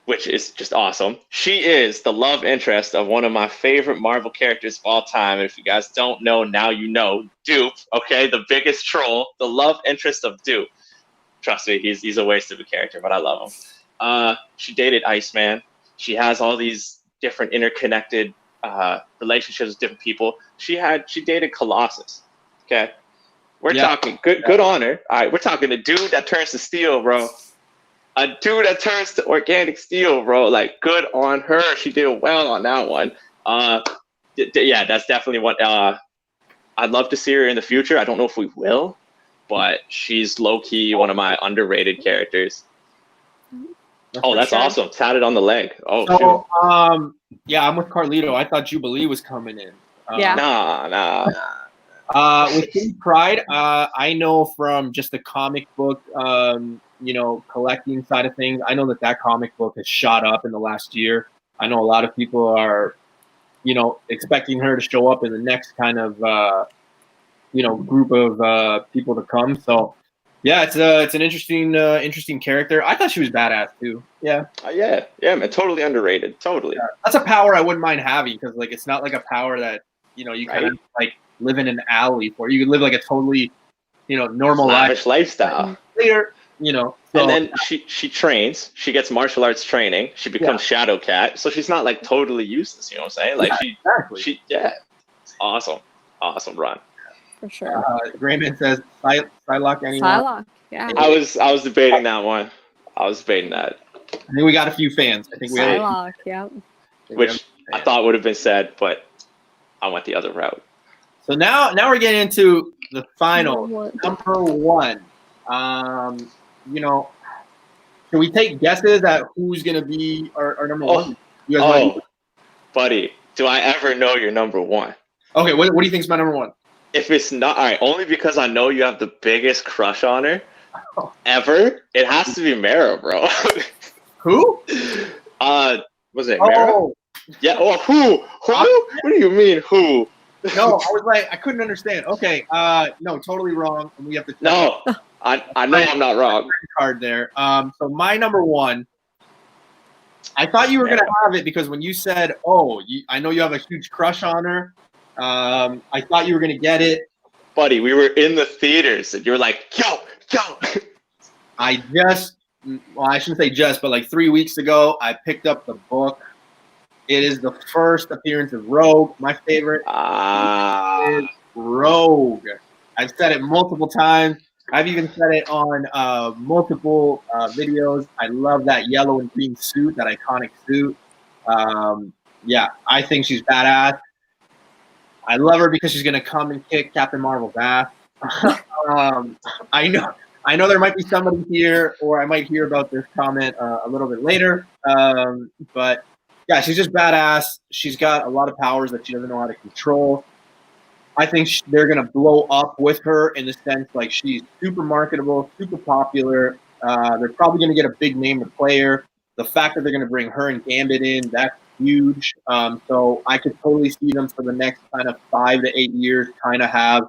Which is just awesome. She is the love interest of one of my favorite Marvel characters of all time. If you guys don't know, now you know. Dupe, okay? The biggest troll, the love interest of Dupe. Trust me, he's a waste of a character, but I love him. She dated Iceman. She has all these different interconnected relationships with different people. She dated Colossus. Okay, we're talking good on her. All right, we're talking a dude that turns to steel, bro. A dude that turns to organic steel, bro. Like, good on her. She did well on that one. Yeah, that's definitely what I'd love to see her in the future. I don't know if we will, but she's low-key one of my underrated characters. Oh, that's awesome. Tatted on the leg. Oh, shoot. Yeah, I'm with Carlito. I thought Jubilee was coming in. Yeah. Nah. With Kitty Pryde, I know from just the comic book, collecting side of things, I know that comic book has shot up in the last year. I know a lot of people are, expecting her to show up in the next kind of, group of people to come. So, yeah, it's an interesting character. I thought she was badass too. Yeah. Yeah, man. Totally underrated. Totally. Yeah. That's a power I wouldn't mind having because it's not like a power that you kind of like live in an alley for. You could live like a totally, normal lifestyle. Later, So, and then she trains. She gets martial arts training. She becomes Shadow Cat. So she's not like totally useless. You know what I'm saying? Like awesome run. For sure. Grayman says Psylocke. Anyone? Psylocke. Yeah. I was debating that one. I think we got a few fans. I think we Psylocke. Yeah. Which I thought would have been said, but I went the other route. So now we're getting into the final number one. Can we take guesses at who's gonna be our number one? You guys buddy, do I ever know your number one? Okay, what do you think is my number one? If it's not, all right, only because I know you have the biggest crush on her ever, it has to be Mara, bro. Who? Was it Mara? Yeah. Oh, who? What do you mean, who? No, I was like, I couldn't understand. Okay, no, totally wrong. And we have to. No, I know I'm not wrong. Card there. So my number one. I thought you were gonna have it because when you said, I know you have a huge crush on her. I thought you were gonna get it, buddy. We were in the theaters, and you were like, "Yo." I shouldn't say just, but like 3 weeks ago, I picked up the book. It is the first appearance of Rogue. My favorite is Rogue. I've said it multiple times. I've even said it on multiple videos. I love that yellow and green suit, that iconic suit. I think she's badass. I love her because she's gonna come and kick Captain Marvel's ass. I know there might be somebody here, or I might hear about this comment a little bit later. But yeah, she's just badass. She's got a lot of powers that she doesn't know how to control. I think they're gonna blow up with her in the sense like she's super marketable, super popular. They're probably gonna get a big name to play her. The fact that they're gonna bring her and Gambit in, that's huge. So I could totally see them for the next kind of 5 to 8 years kind of have,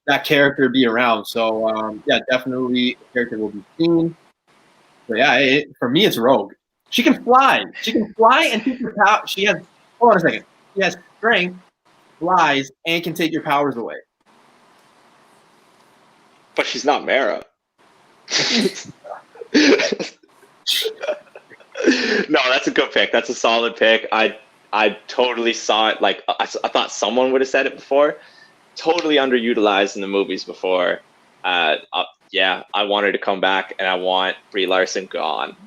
that character be around. So definitely the character will be seen. So yeah, for me it's Rogue. She can fly. She can fly and take your power. She has. Hold on a second. She has strength, flies, and can take your powers away. But she's not Mara. No, that's a good pick. That's a solid pick. I totally saw it. Like I thought someone would have said it before. Totally underutilized in the movies before. I want her to come back, and I want Brie Larson gone.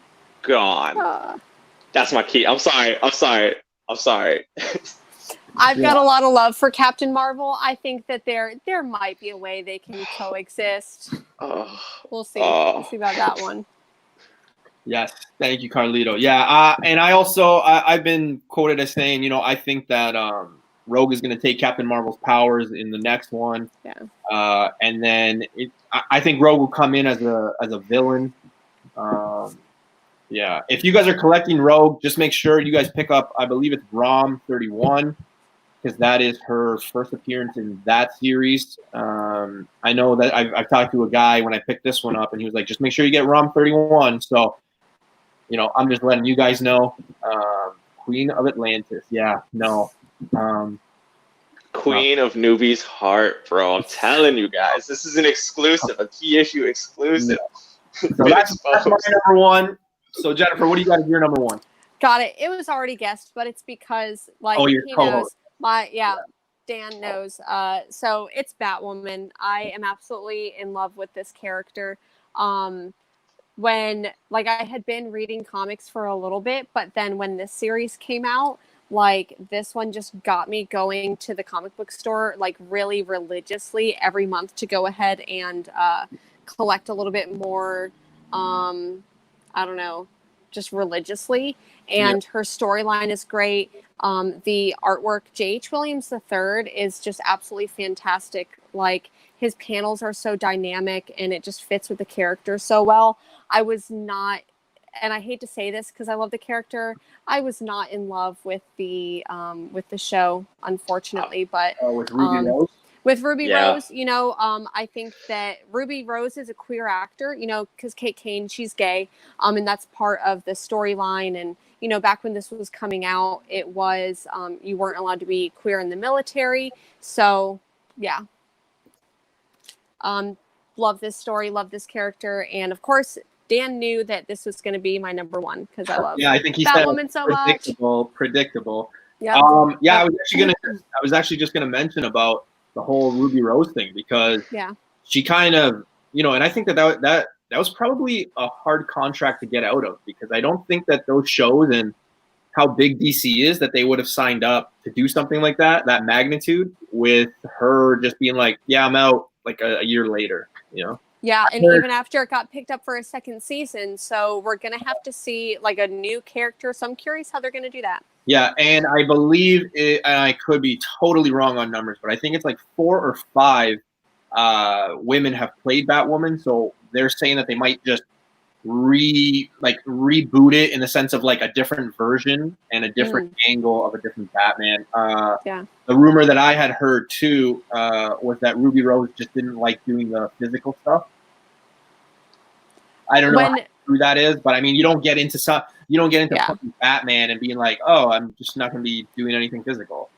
That's my key. I'm sorry. I've got a lot of love for Captain Marvel. I think that there might be a way they can coexist. Oh, We'll see. We'll see about that one. Yes, thank you, Carlito. Yeah, and I also I've been quoted as saying, I think that Rogue is going to take Captain Marvel's powers in the next one. Yeah. And then I think Rogue will come in as a villain. Yeah, if you guys are collecting Rogue, just make sure you guys pick up. I believe it's Rom 31. Because that is her first appearance in that series. I know that I've talked to a guy when I picked this one up, and he was like, just make sure you get ROM 31. So, I'm just letting you guys know. Queen of Atlantis. Yeah, no. Queen of Newbie's Heart, bro. I'm telling you guys, this is an exclusive, a key issue exclusive. So that's my number one. So, Jennifer, what do you got as your number one? Got it. It was already guessed, but it's because he knows. Dan knows. So it's Batwoman. I am absolutely in love with this character. When I had been reading comics for a little bit, but then when this series came out, this one just got me going to the comic book store really religiously every month to go ahead and collect a little bit more. I don't know, just religiously. And her storyline is great. The artwork, J.H. Williams III, is just absolutely fantastic. His panels are so dynamic and it just fits with the character so well. I was not, and I hate to say this because I love the character, I was not in love with the show, unfortunately. But with Ruby Rose? With Ruby Rose, I think that Ruby Rose is a queer actor, because Kate Kane, she's gay, and that's part of the storyline. And back when this was coming out, it was you weren't allowed to be queer in the military. So, yeah. Love this story, love this character, and of course, Dan knew that this was going to be my number one because I love I think he Batwoman so much. Predictable. Yeah. I was actually just gonna mention about the whole Ruby Rose thing because she kind of, and I think that was probably a hard contract to get out of because I don't think that those shows and how big DC is that they would have signed up to do something like that magnitude with her just being like, yeah, I'm out a year later, Yeah, and even after it got picked up for a second season, so we're going to have to see a new character. So I'm curious how they're going to do that. Yeah, and I believe and I could be totally wrong on numbers, but I think it's 4 or 5 women have played Batwoman, so they're saying that they might just reboot it in the sense of a different version and a different angle of a different Batman. The rumor that I had heard too was that Ruby Rose just didn't like doing the physical stuff. I don't know how true that is, but I mean, you don't get into fucking Batman and being like, oh, I'm just not going to be doing anything physical.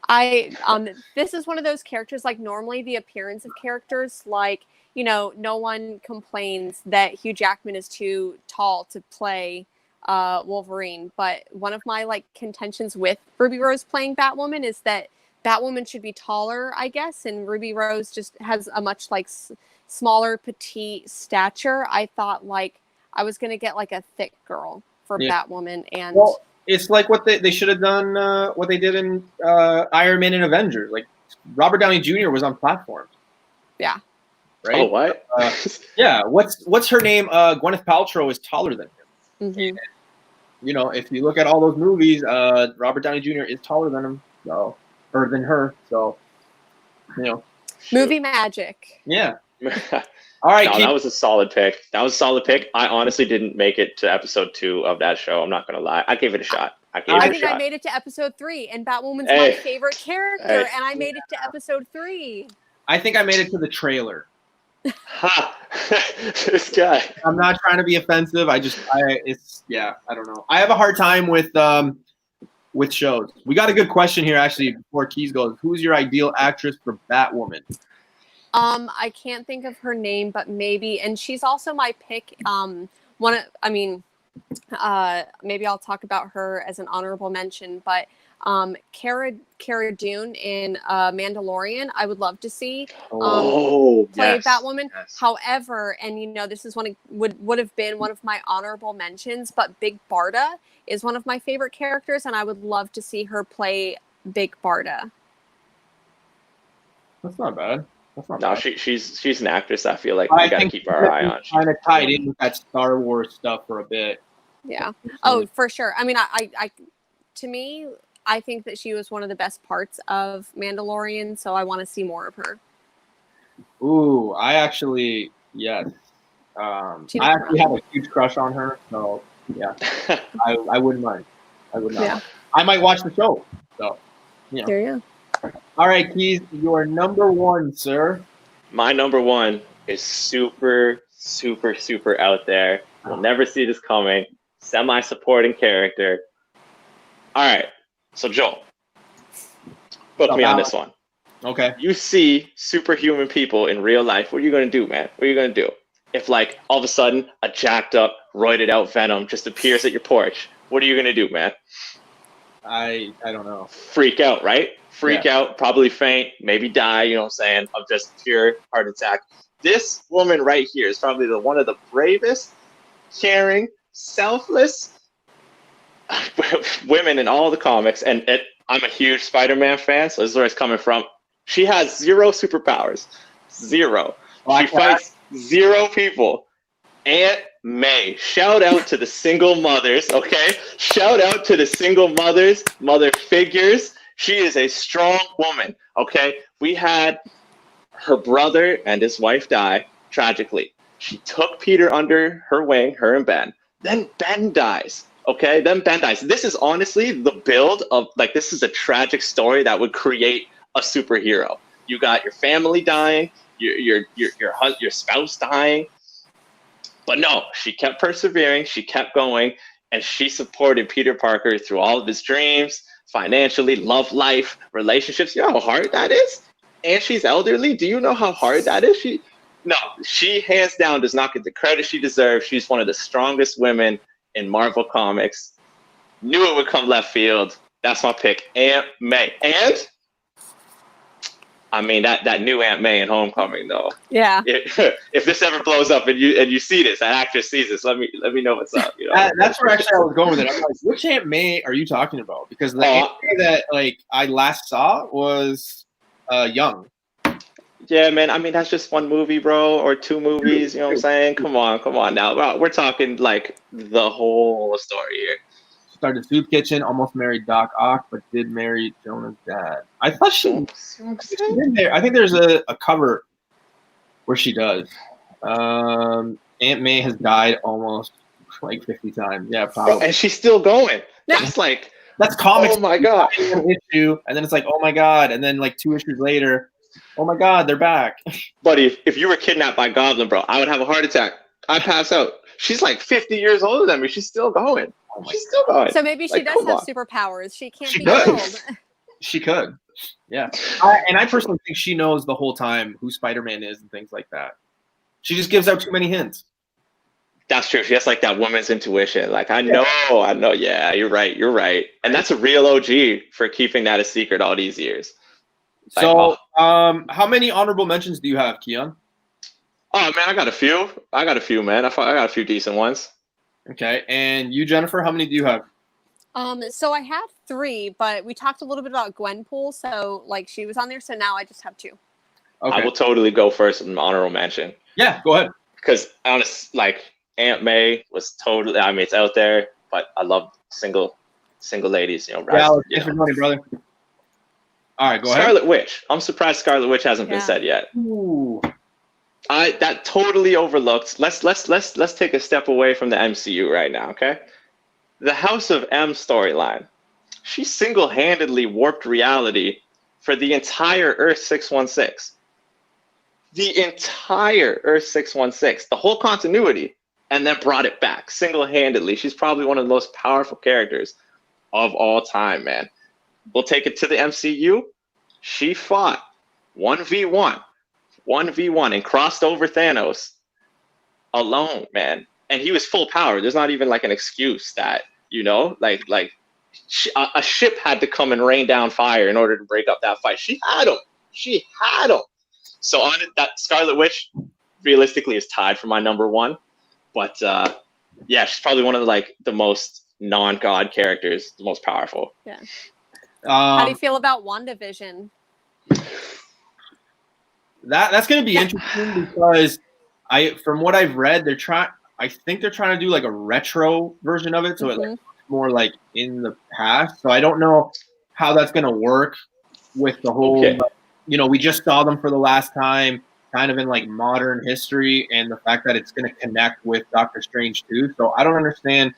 This is one of those characters, normally the appearance of characters, no one complains that Hugh Jackman is too tall to play Wolverine, but one of my contentions with Ruby Rose playing Batwoman is that Batwoman should be taller, I guess, and Ruby Rose just has a much smaller, petite stature. I thought I was gonna get a thick girl for Batwoman, and it's what they should have done. What they did in Iron Man and Avengers. Robert Downey Jr. was on platforms. Yeah. Right. Oh, what? What's her name? Gwyneth Paltrow is taller than him. Mm-hmm. And, if you look at all those movies, Robert Downey Jr. is taller than him, or than her. So, movie magic. Yeah. All right. No, that was a solid pick. I honestly didn't make it to episode 2 of that show. I'm not gonna lie. I gave it a shot. I think I made it to episode 3, and Batwoman's my favorite character, and I made it to episode 3. I think I made it to the trailer. Ha! This guy. I'm not trying to be offensive. I don't know. I have a hard time with shows. We got a good question here actually before Keys goes. Who's your ideal actress for Batwoman? I can't think of her name, but maybe, and she's also my pick. Maybe I'll talk about her as an honorable mention, but Cara Dune in Mandalorian. I would love to see play yes. Batwoman. Yes. However, and you know, this is would have been one of my honorable mentions, but Big Barda is one of my favorite characters, and I would love to see her play Big Barda. That's not bad. That's not No, bad. she's an actress. I feel like we got to keep our eye on. Kind of tied in with that Star Wars stuff for a bit. Yeah. Oh, for sure. I mean, I to me, I think that she was one of the best parts of Mandalorian, so I want to see more of her. Ooh, I actually, yes. I actually have a huge crush on her, so yeah, I wouldn't mind. I would not. Yeah. I might watch the show. So, you know. There you go. All right, Keys, your number one, sir. My number one is super, super, super out there. You'll never see this coming. Semi-supporting character. All right, so Joel, book me on this one. Okay. You see superhuman people in real life. What are you going to do, man? What are you going to do? If, like, all of a sudden, a jacked up, roided out Venom just appears at your porch, what are you going to do, man? I don't know. Freak out, right? Freak out, probably faint, maybe die, you know what I'm saying, of just pure heart attack. This woman right here is probably one of the bravest, caring, selfless women in all the comics. And I'm a huge Spider-Man fan, so this is where it's coming from. She has 0 superpowers. 0. She fights 0 people. Aunt May. Shout out to the single mothers, okay? Shout out to the single mothers, mother figures. She is a strong woman, okay? We had her brother and his wife die tragically. She took Peter under her wing, her and Ben. Then Ben dies, okay? Then Ben dies. This is honestly the build of, like, this is a tragic story that would create a superhero. You got your family dying, your spouse dying. But no, she kept persevering, she kept going, and she supported Peter Parker through all of his dreams, financially, love life, relationships. You know how hard that is? And she's elderly. Do you know how hard that is? She hands down does not get the credit she deserves. She's one of the strongest women in Marvel Comics. Knew it would come left field. That's my pick, Aunt May. And I mean that new Aunt May in Homecoming, though. Yeah. If this ever blows up and you see this, that actress sees this, let me know what's up. You know? That's where actually I was going with it. I'm like, which Aunt May are you talking about? Because the Aunt May that like I last saw was young. Yeah, man. I mean, that's just one movie, bro, or 2 movies. You know what I'm saying? Come on now. We're talking like the whole story here. Started Soup Kitchen, almost married Doc Ock, but did marry Jonah's dad. I thought she's in there. I think there's a cover where she does. Aunt May has died almost like 50 times. Yeah, probably. Bro, and she's still going. That's comics. Oh my god. Issue, and then it's like, oh my god, and then like 2 issues later, oh my god, they're back. Buddy, if you were kidnapped by Goblin, bro, I would have a heart attack. I'd pass out. She's like 50 years older than me. She's still going. She's still going. So maybe she does have superpowers. She can't be could. killed. She could. Yeah. I personally think she knows the whole time who Spider-Man is and things like that. She just gives out too many hints. That's true. She has like that woman's intuition. Like, I know. Yeah, you're right. And that's a real OG for keeping that a secret all these years. So, how many honorable mentions do you have, Keon? Oh, man, I got a few, man. I got a few decent ones. Okay. And you, Jennifer, how many do you have? So I have 3, but we talked a little bit about Gwenpool, so like she was on there, so now I just have 2. Okay. I will totally go first with an honorable mention. Yeah, go ahead. Because honest, like Aunt May was totally. I mean, it's out there, but I love single ladies. You know, thanks for money, brother. All right, go ahead. Scarlet Witch. I'm surprised Scarlet Witch hasn't been said yet. Ooh. That totally overlooked. Let's take a step away from the MCU right now, okay? The House of M storyline. She single-handedly warped reality for the entire Earth 616. The entire Earth 616, the whole continuity, and then brought it back single-handedly. She's probably one of the most powerful characters of all time, man. We'll take it to the MCU. She fought 1v1 and crossed over Thanos alone, man. And he was full power. There's not even like an excuse that, you know, like a ship had to come and rain down fire in order to break up that fight. She had him. So on it, that Scarlet Witch realistically is tied for my number one. But yeah, she's probably one of the most non-god characters, the most powerful. Yeah. How do you feel about WandaVision? That's going to be interesting because from what I've read, I think they're trying to do like a retro version of it, so it looks more like in the past. So I don't know how that's going to work with the whole. Okay. We just saw them for the last time, kind of in like modern history, and the fact that it's going to connect with Doctor Strange too. So I don't understand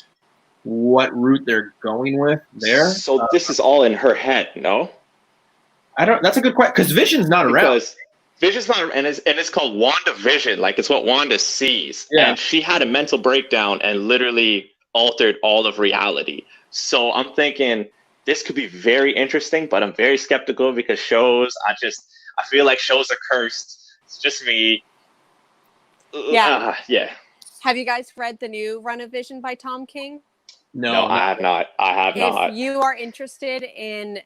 what route they're going with there. So this is all in her head, no? I don't. That's a good question because Vision's not around. Because Vision's not, and it's called WandaVision. Like it's what Wanda sees, and she had a mental breakdown and literally altered all of reality. So I'm thinking this could be very interesting, but I'm very skeptical because I feel like shows are cursed. It's just me. Yeah. Yeah. Have you guys read the new run of Vision by Tom King? No, I have not. If you are interested in,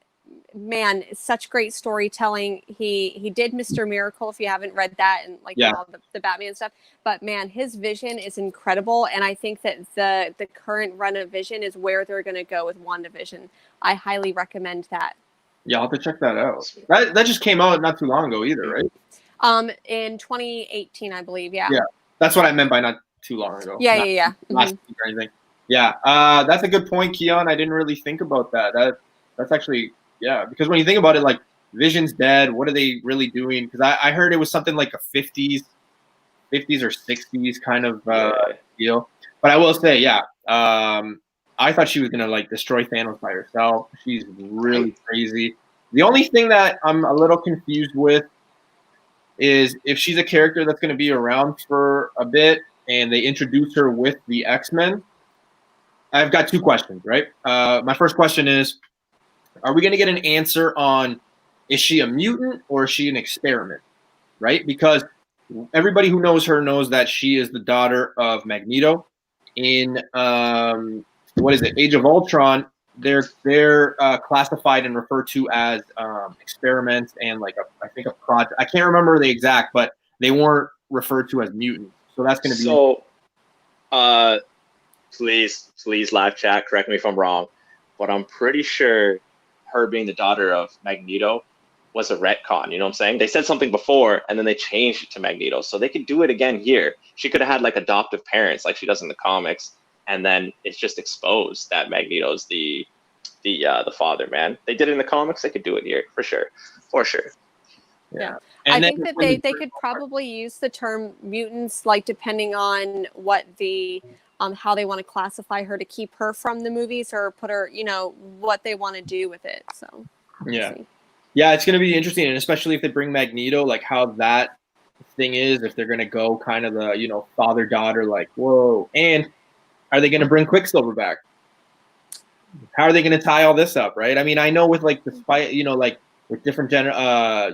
man, such great storytelling. He did Mr. Miracle, if you haven't read that, and all the Batman stuff. But man, his vision is incredible, and I think that the current run of Vision is where they're going to go with WandaVision. I highly recommend that. Yeah, I'll have to check that out. That just came out not too long ago either, right? In 2018, I believe. Yeah. Yeah, that's what I meant by not too long ago. Yeah. Last week or anything. Yeah, that's a good point, Keon. I didn't really think about that. That's actually, because when you think about it, like Vision's dead. What are they really doing? Because I heard it was something like a 50s or 60s kind of deal. But I will say, I thought she was gonna like destroy Thanos by herself. She's really crazy. The only thing that I'm a little confused with is if she's a character that's gonna be around for a bit and they introduce her with the X-Men. I've got two questions, right? My first question is, are we going to get an answer on, is she a mutant or is she an experiment, right? Because everybody who knows her knows that she is the daughter of Magneto. In, Age of Ultron, they're classified and referred to as experiments and I think a project. I can't remember the exact, but they weren't referred to as mutants. So that's going to be... So, please live chat, correct me if I'm wrong, but I'm pretty sure her being the daughter of Magneto was a retcon, you know what I'm saying? They said something before and then they changed it to Magneto, so they could do it again here. She could have had like adoptive parents like she does in the comics, and then it's just exposed that Magneto's the father, man. They did it in the comics, they could do it here for sure. Yeah. I think that they could probably use the term mutants, like depending on what the how they want to classify her to keep her from the movies or put her, what they want to do with it. So it's going to be interesting, and especially if they bring Magneto, like how that thing is, if they're going to go kind of the father daughter, like whoa, and are they going to bring Quicksilver back? How are they going to tie all this up, right? I mean, I know with with different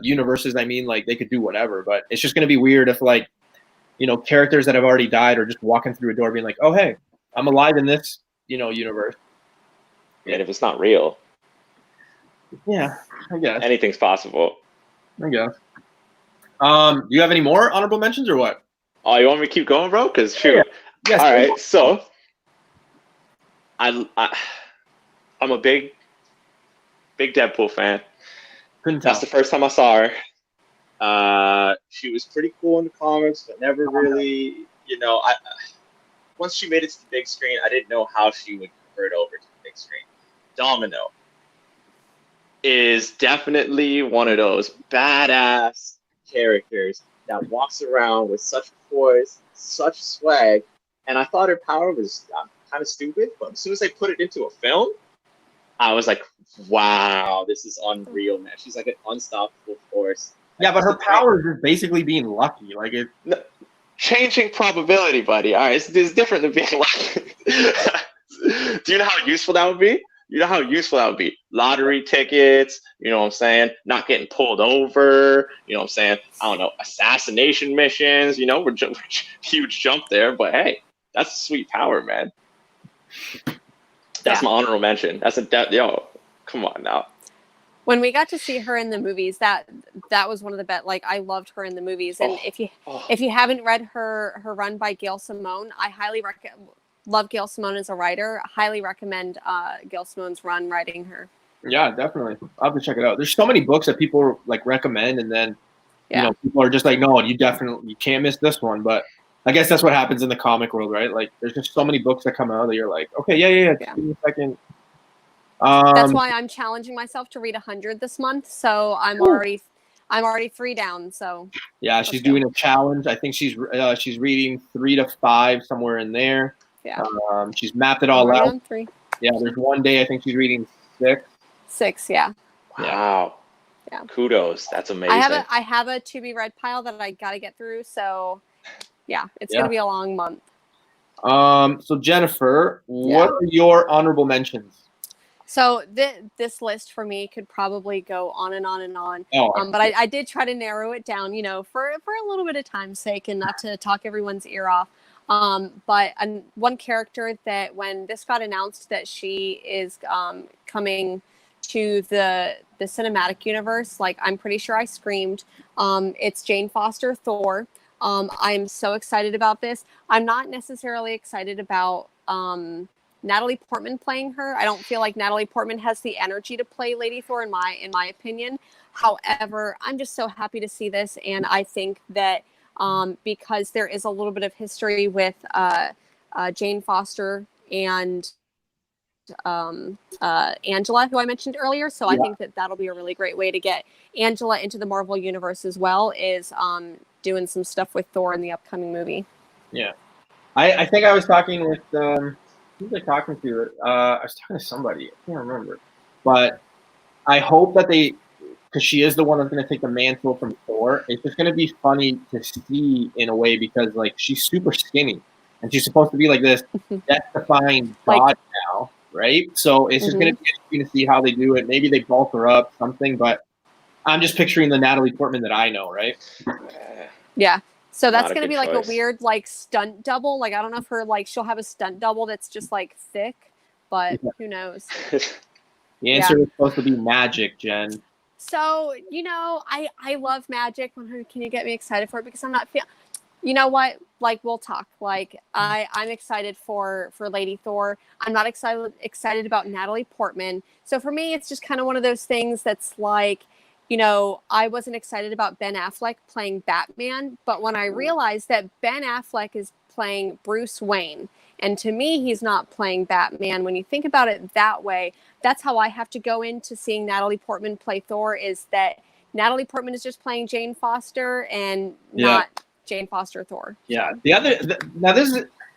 universes, I mean, like they could do whatever, but it's just going to be weird if characters that have already died are just walking through a door being like, oh, hey, I'm alive in this, universe. And if it's not real. Yeah, I guess. Anything's possible. I guess. Do you have any more honorable mentions or what? Oh, you want me to keep going, bro? Because shoot. Yeah. Yes, all right, so I'm a big Deadpool fan. Couldn't tell. That's the first time I saw her. She was pretty cool in the comics, but never really, once she made it to the big screen, I didn't know how she would convert over to the big screen. Domino is definitely one of those badass characters that walks around with such poise, such swag, and I thought her power was kind of stupid, but as soon as they put it into a film, I was like, wow, this is unreal, man. She's like an unstoppable force. Yeah, but her power is just basically being lucky. Like it. No, changing probability, buddy. All right, it's different than being lucky. Do you know how useful that would be? Lottery tickets, you know what I'm saying? Not getting pulled over, you know what I'm saying? I don't know, assassination missions, we're huge jump there, but hey, that's a sweet power, man. That's Yeah. my honorable mention. That's yo, come on now. When we got to see her in the movies, that was one of the best. Like, I loved her in the movies, and Oh. if you haven't read her run by Gail Simone, I highly love Gail Simone as a writer. Highly recommend Gail Simone's run writing her. Yeah, definitely. I'll have to check it out. There's so many books that people like recommend, and then you know people are just like, no, you can't miss this one. But I guess that's what happens in the comic world, right? Like, there's just so many books that come out that you're like, okay, yeah. Just give me a second. That's why I'm challenging myself to read 100 this month. So I'm already 3 down. So yeah, she's doing a challenge. I think she's reading 3 to 5 somewhere in there. Yeah. She's mapped it all already out. on 3. Yeah, there's one day I think she's reading 6. 6, yeah. Wow. Yeah. Kudos. That's amazing. I have a to be read pile that I got to get through. So yeah, it's going to be a long month. So Jennifer, what are your honorable mentions? So this list for me could probably go on and on and on. But I did try to narrow it down, for a little bit of time's sake and not to talk everyone's ear off. But one character that when this got announced that she is coming to the cinematic universe, like, I'm pretty sure I screamed. It's Jane Foster Thor. I'm so excited about this. I'm not necessarily excited about Natalie Portman playing her. I don't feel like Natalie Portman has the energy to play Lady Thor in my opinion. However, I'm just so happy to see this, and I think that because there is a little bit of history with Jane Foster and Angela, who I mentioned earlier. So I think that that'll be a really great way to get Angela into the Marvel universe as well, is doing some stuff with Thor in the upcoming movie. Yeah. I think I was talking with who was I talking to? I was talking to somebody. I can't remember. But I hope that because she is the one that's going to take the mantle from Thor. It's just going to be funny to see in a way because, like, she's super skinny and she's supposed to be like this death-defying god now, right? So it's just going to be interesting to see how they do it. Maybe they bulk her up, something, but I'm just picturing the Natalie Portman that I know, right? Yeah. So that's Not a going to be good like choice. a weird, like, stunt double. Like, I don't know if she'll have a stunt double that's just, like, thick, but who knows? The answer is supposed to be magic, Jen. So, I love magic. Can you get me excited for it? Because I'm not you know what? Like, we'll talk. Like, I'm excited for Lady Thor. I'm not excited about Natalie Portman. So for me, it's just kind of one of those things that's like, I wasn't excited about Ben Affleck playing Batman, but when I realized that Ben Affleck is playing Bruce Wayne, and to me, he's not playing Batman. When you think about it that way, that's how I have to go into seeing Natalie Portman play Thor, is that Natalie Portman is just playing Jane Foster and not Jane Foster Thor. Yeah. Now this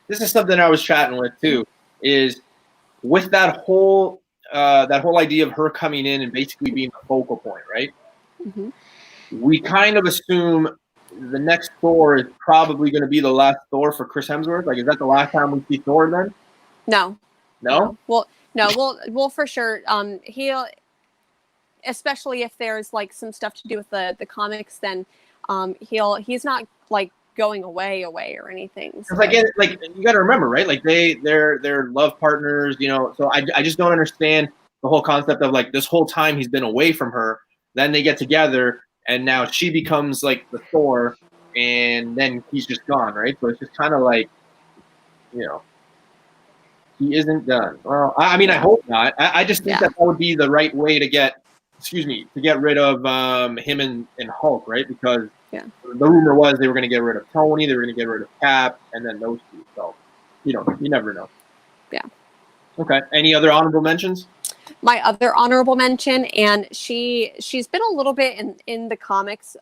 is something I was chatting with too, is with that whole idea of her coming in and basically being the focal point, right? Mm-hmm. We kind of assume the next Thor is probably going to be the last Thor for Chris Hemsworth. Like, is that the last time we see Thor then? No. Well, for sure. He'll, especially if there's like some stuff to do with the comics, then he's not like going away or anything. So. Like you got to remember, right? Like they're love partners, So I just don't understand the whole concept of like this whole time he's been away from her. Then they get together, and now she becomes like the Thor, and then he's just gone, right? So it's just kind of like, he isn't done. Well, I mean, I hope not. I just think that would be the right way to get rid of him and Hulk, right? Because the rumor was they were going to get rid of Tony, they were going to get rid of Cap, and then those two. So, you never know. Yeah. Okay. Any other honorable mentions? My other honorable mention, and she's been a little bit in the comics,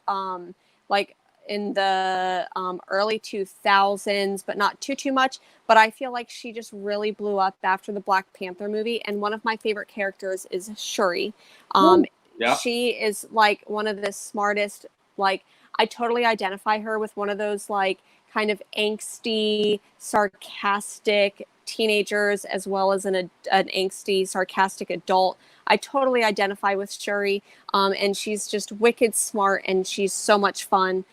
like in the early 2000s, but not too much. But I feel like she just really blew up after the Black Panther movie. And one of my favorite characters is Shuri. She is like one of the smartest. Like, I totally identify her with one of those like kind of angsty, sarcastic teenagers, as well as an angsty, sarcastic adult. I totally identify with Shuri, and she's just wicked smart, and she's so much fun.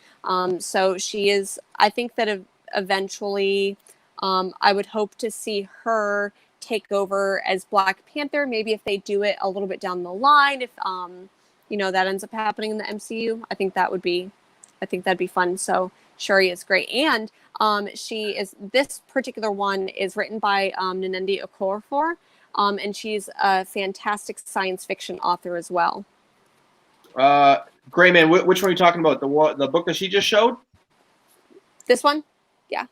So she is. I think that eventually, I would hope to see her take over as Black Panther. Maybe if they do it a little bit down the line, if that ends up happening in the MCU, I think that'd be fun. So Shuri is great, and this particular one is written by Nnedi Okorafor, and she's a fantastic science fiction author as well. Gray Man, which one are you talking about? The book that she just showed? This one? Yeah.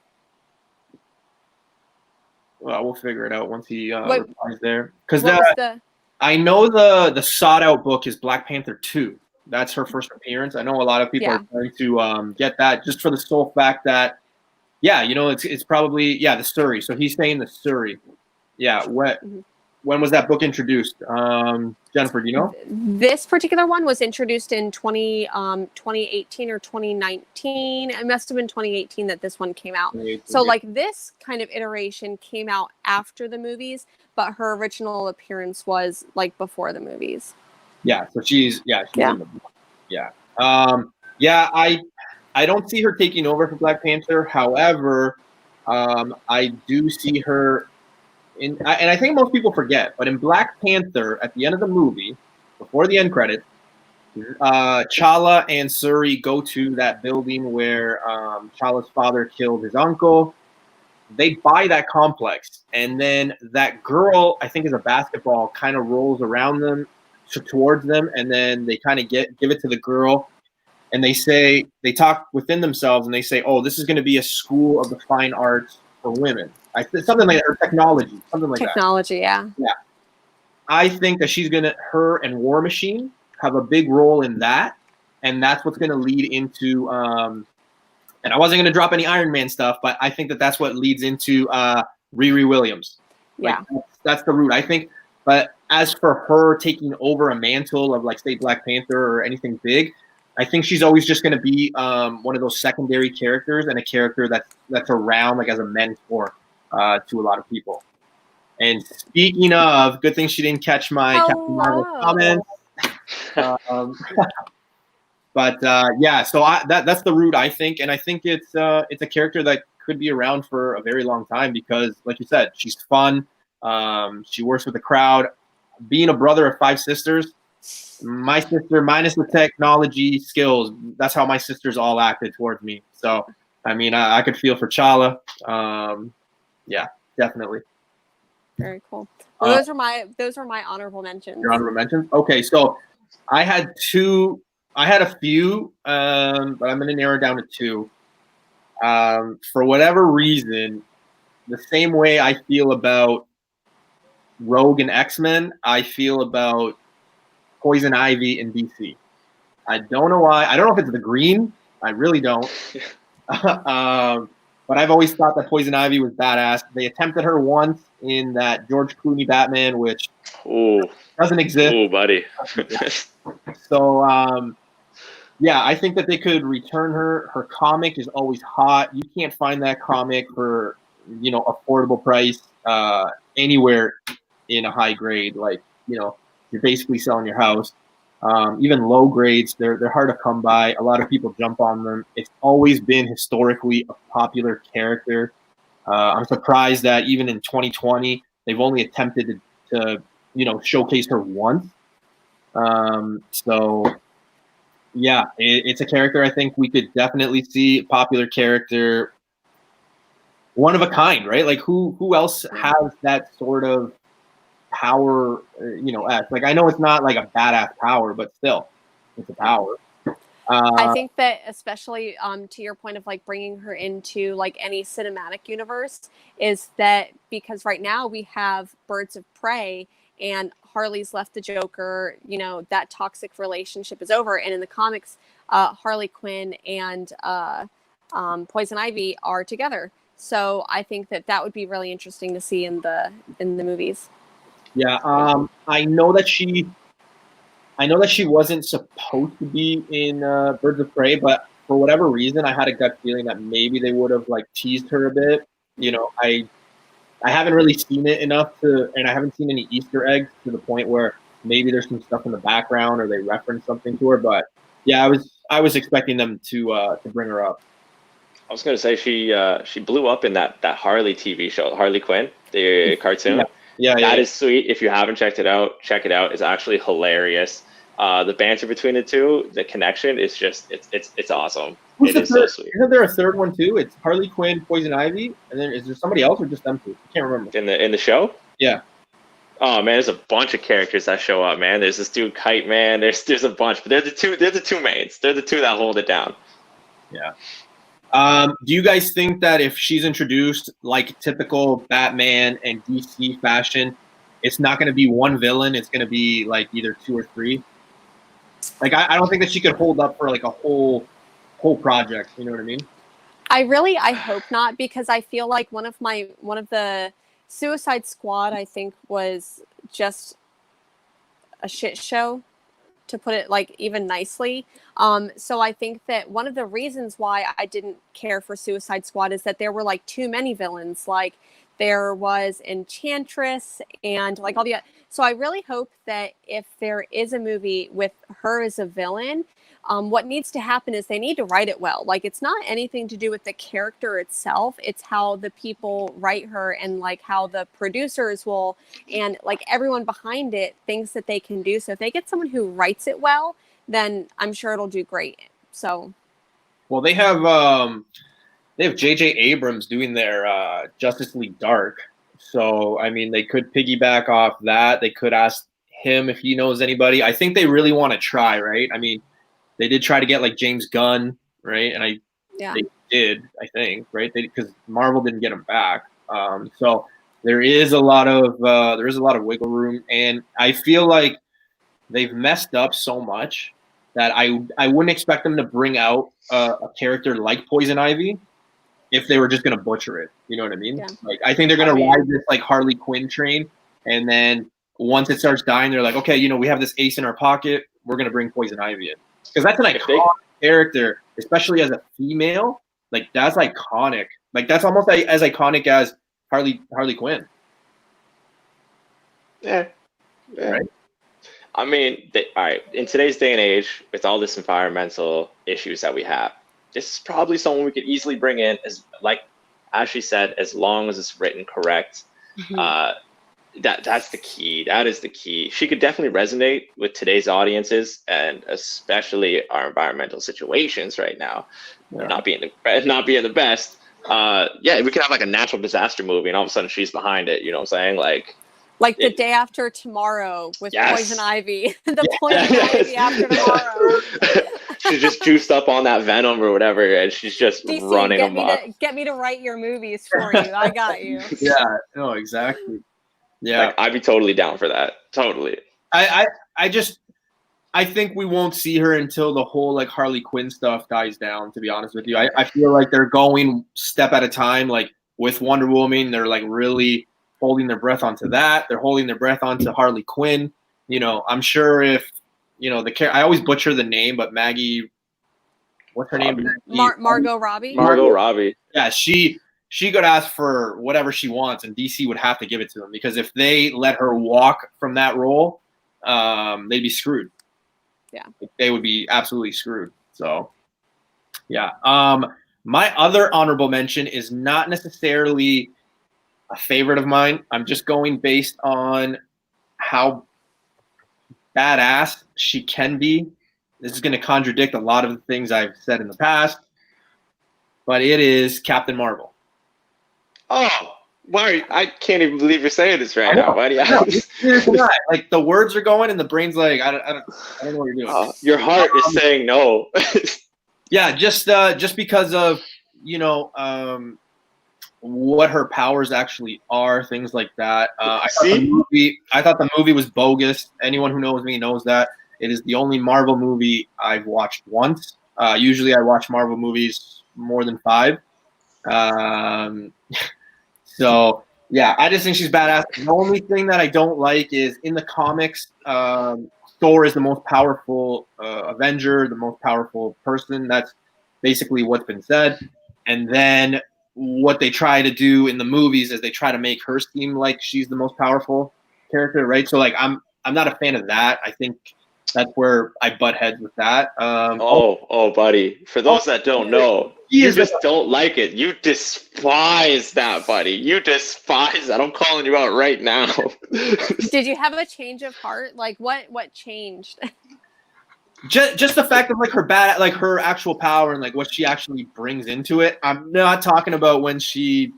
Well, we'll figure it out once he replies there. Because I know the sought out book is Black Panther 2. That's her first appearance. I know a lot of people are trying to get that just for the sole fact that, it's probably, the Shuri. So he's saying the Shuri. Yeah. When was that book introduced? Jennifer, do you know? This particular one was introduced in 2018 or 2019. It must have been 2018 that this one came out. So like this kind of iteration came out after the movies, but her original appearance was like before the movies. Yeah. So she's in the book. Yeah. I don't see her taking over for Black Panther. However, I do see her and I think most people forget, but in Black Panther, at the end of the movie, before the end credits, T'Challa and Shuri go to that building where T'Challa's father killed his uncle. They buy that complex, and then that girl, I think is a basketball, kind of rolls around them, towards them, and then they kind of give it to the girl, and they talk within themselves, and they say, "Oh, this is going to be a school of the fine arts for women." Something like that, or technology, something like technology, that. Yeah. I think that her and War Machine have a big role in that, and that's what's going to lead into. And I wasn't going to drop any Iron Man stuff, but I think that that's what leads into Riri Williams. Yeah, that's the route I think. But as for her taking over a mantle of like say Black Panther or anything big, I think she's always just going to be one of those secondary characters and a character that's around like as a mentor to a lot of people. And speaking of, good thing she didn't catch my Captain Marvel comments. So that's the route I think, and I think it's a character that could be around for a very long time because, like you said, she's fun. She works with the crowd. Being a brother of 5 sisters, my sister minus the technology skills, that's how my sisters all acted towards me. So I mean, I could feel for T'Challa. Yeah, definitely. Very cool. Well, those were my honorable mentions. Your honorable mentions? Okay, so I had a few, but I'm going to narrow down to 2. For whatever reason, the same way I feel about Rogue and X-Men, I feel about Poison Ivy in DC. I don't know why. I don't know if it's the green. I really don't. But I've always thought that Poison Ivy was badass. They attempted her once in that George Clooney Batman, which doesn't exist. Oh, buddy. So, I think that they could return her. Her comic is always hot. You can't find that comic for, affordable price anywhere in a high grade. Like, you're basically selling your house. Even low grades, they're hard to come by. A lot of people jump on them. It's always been historically a popular character. I'm surprised that even in 2020, they've only attempted to showcase her once. It's a character I think we could definitely see. Popular character, one of a kind, right? Like who else has that sort of power, like I know it's not like a badass power, but still it's a power. I think that especially to your point of like bringing her into like any cinematic universe is that because right now we have Birds of Prey and Harley's left the Joker, that toxic relationship is over. And in the comics, Harley Quinn and Poison Ivy are together. So I think that would be really interesting to see in the movies. Yeah, I know that she wasn't supposed to be in Birds of Prey, but for whatever reason, I had a gut feeling that maybe they would have like teased her a bit. I haven't really seen it enough and I haven't seen any Easter eggs to the point where maybe there's some stuff in the background or they reference something to her. But yeah, I was expecting them to bring her up. I was gonna say she blew up in that Harley TV show, Harley Quinn, the cartoon. Yeah, That is sweet. If you haven't checked it out, check it out. It's actually hilarious. The banter between the two, the connection is just it's awesome. Who's It the is so third? sweet. Isn't there a third one too? It's Harley Quinn, Poison Ivy, and then is there somebody else or just them two? I can't remember. In the show? Yeah. Oh man, there's a bunch of characters that show up, man. There's this dude Kite Man. There's a bunch, but they're the two mains. They're the two that hold it down. Yeah. Do you guys think that if she's introduced like typical Batman and DC fashion, it's not going to be one villain? It's going to be like either two or three. Like I don't think that she could hold up for like a whole project. You know what I mean? I hope not, because I feel like one of the Suicide Squad, I think, was just a shit show, to put it like even nicely. So I think that one of the reasons why I didn't care for Suicide Squad is that there were like too many villains. Like there was Enchantress and like all the. So I really hope that if there is a movie with her as a villain, what needs to happen is they need to write it well. Like it's not anything to do with the character itself. It's how the people write her and like how the producers will and like everyone behind it thinks that they can do. So if they get someone who writes it well, then I'm sure it'll do great. So, well, they have J.J. Abrams doing their Justice League Dark. So I mean, they could piggyback off that. They could ask him if he knows anybody. I think they really want to try, right? I mean. They did try to get like James Gunn, right? And they did, I think, right? Because Marvel didn't get him back. So there is a lot of wiggle room, and I feel like they've messed up so much that I wouldn't expect them to bring out a character like Poison Ivy if they were just gonna butcher it. You know what I mean? Yeah. Like I think they're gonna ride this like Harley Quinn train, and then once it starts dying, they're like, okay, we have this ace in our pocket. We're gonna bring Poison Ivy in. Because that's an iconic character, especially as a female. Like that's iconic. Like that's almost as iconic as Harley Quinn. Yeah. Right. I mean, all right. In today's day and age, with all this environmental issues that we have, this is probably someone we could easily bring in. As like Ashley said, as long as it's written correct. Mm-hmm. That's the key. That is the key. She could definitely resonate with today's audiences and especially our environmental situations right now. Yeah. Not being the best. Yeah, we could have like a natural disaster movie and all of a sudden she's behind it. You know what I'm saying? Like the day after tomorrow with Poison Ivy. Poison Ivy after tomorrow. She's just juiced up on that venom or whatever, and she's just DC, running amok. Get me to write your movies for you. I got you. Yeah. No, exactly. Yeah, I'd be totally down for that. Totally. I think we won't see her until the whole like Harley Quinn stuff dies down. To be honest with you, I feel like they're going step at a time. Like with Wonder Woman, they're like really holding their breath onto that. They're holding their breath onto Harley Quinn. I'm sure if I always butcher the name, but Maggie, what's her name? Margot Robbie. Margot Robbie. Yeah, she could ask for whatever she wants, and DC would have to give it to them because if they let her walk from that role, they'd be screwed. Yeah, they would be absolutely screwed. So, yeah. My other honorable mention is not necessarily a favorite of mine. I'm just going based on how badass she can be. This is going to contradict a lot of the things I've said in the past, but it is Captain Marvel. Oh, why? I can't even believe you're saying this right now. Why do you? Like the words are going, and the brain's like, I don't know what you're doing. Your heart is saying no. Yeah, just because of what her powers actually are, things like that. I thought the movie was bogus. Anyone who knows me knows that. It is the only Marvel movie I've watched once. Usually, I watch Marvel movies more than 5. So yeah, I just think she's badass. The only thing that I don't like is in the comics, Thor is the most powerful Avenger, the most powerful person. That's basically what's been said. And then what they try to do in the movies is they try to make her seem like she's the most powerful character, right? So like I'm not a fan of that. I think that's where I butt heads with that. Oh, buddy. For those that don't know, He you is just don't like it. You despise that, buddy. You despise that. I'm calling you out right now. Did you have a change of heart? Like what changed? just the fact of like her actual power and like what she actually brings into it. I'm not talking about when she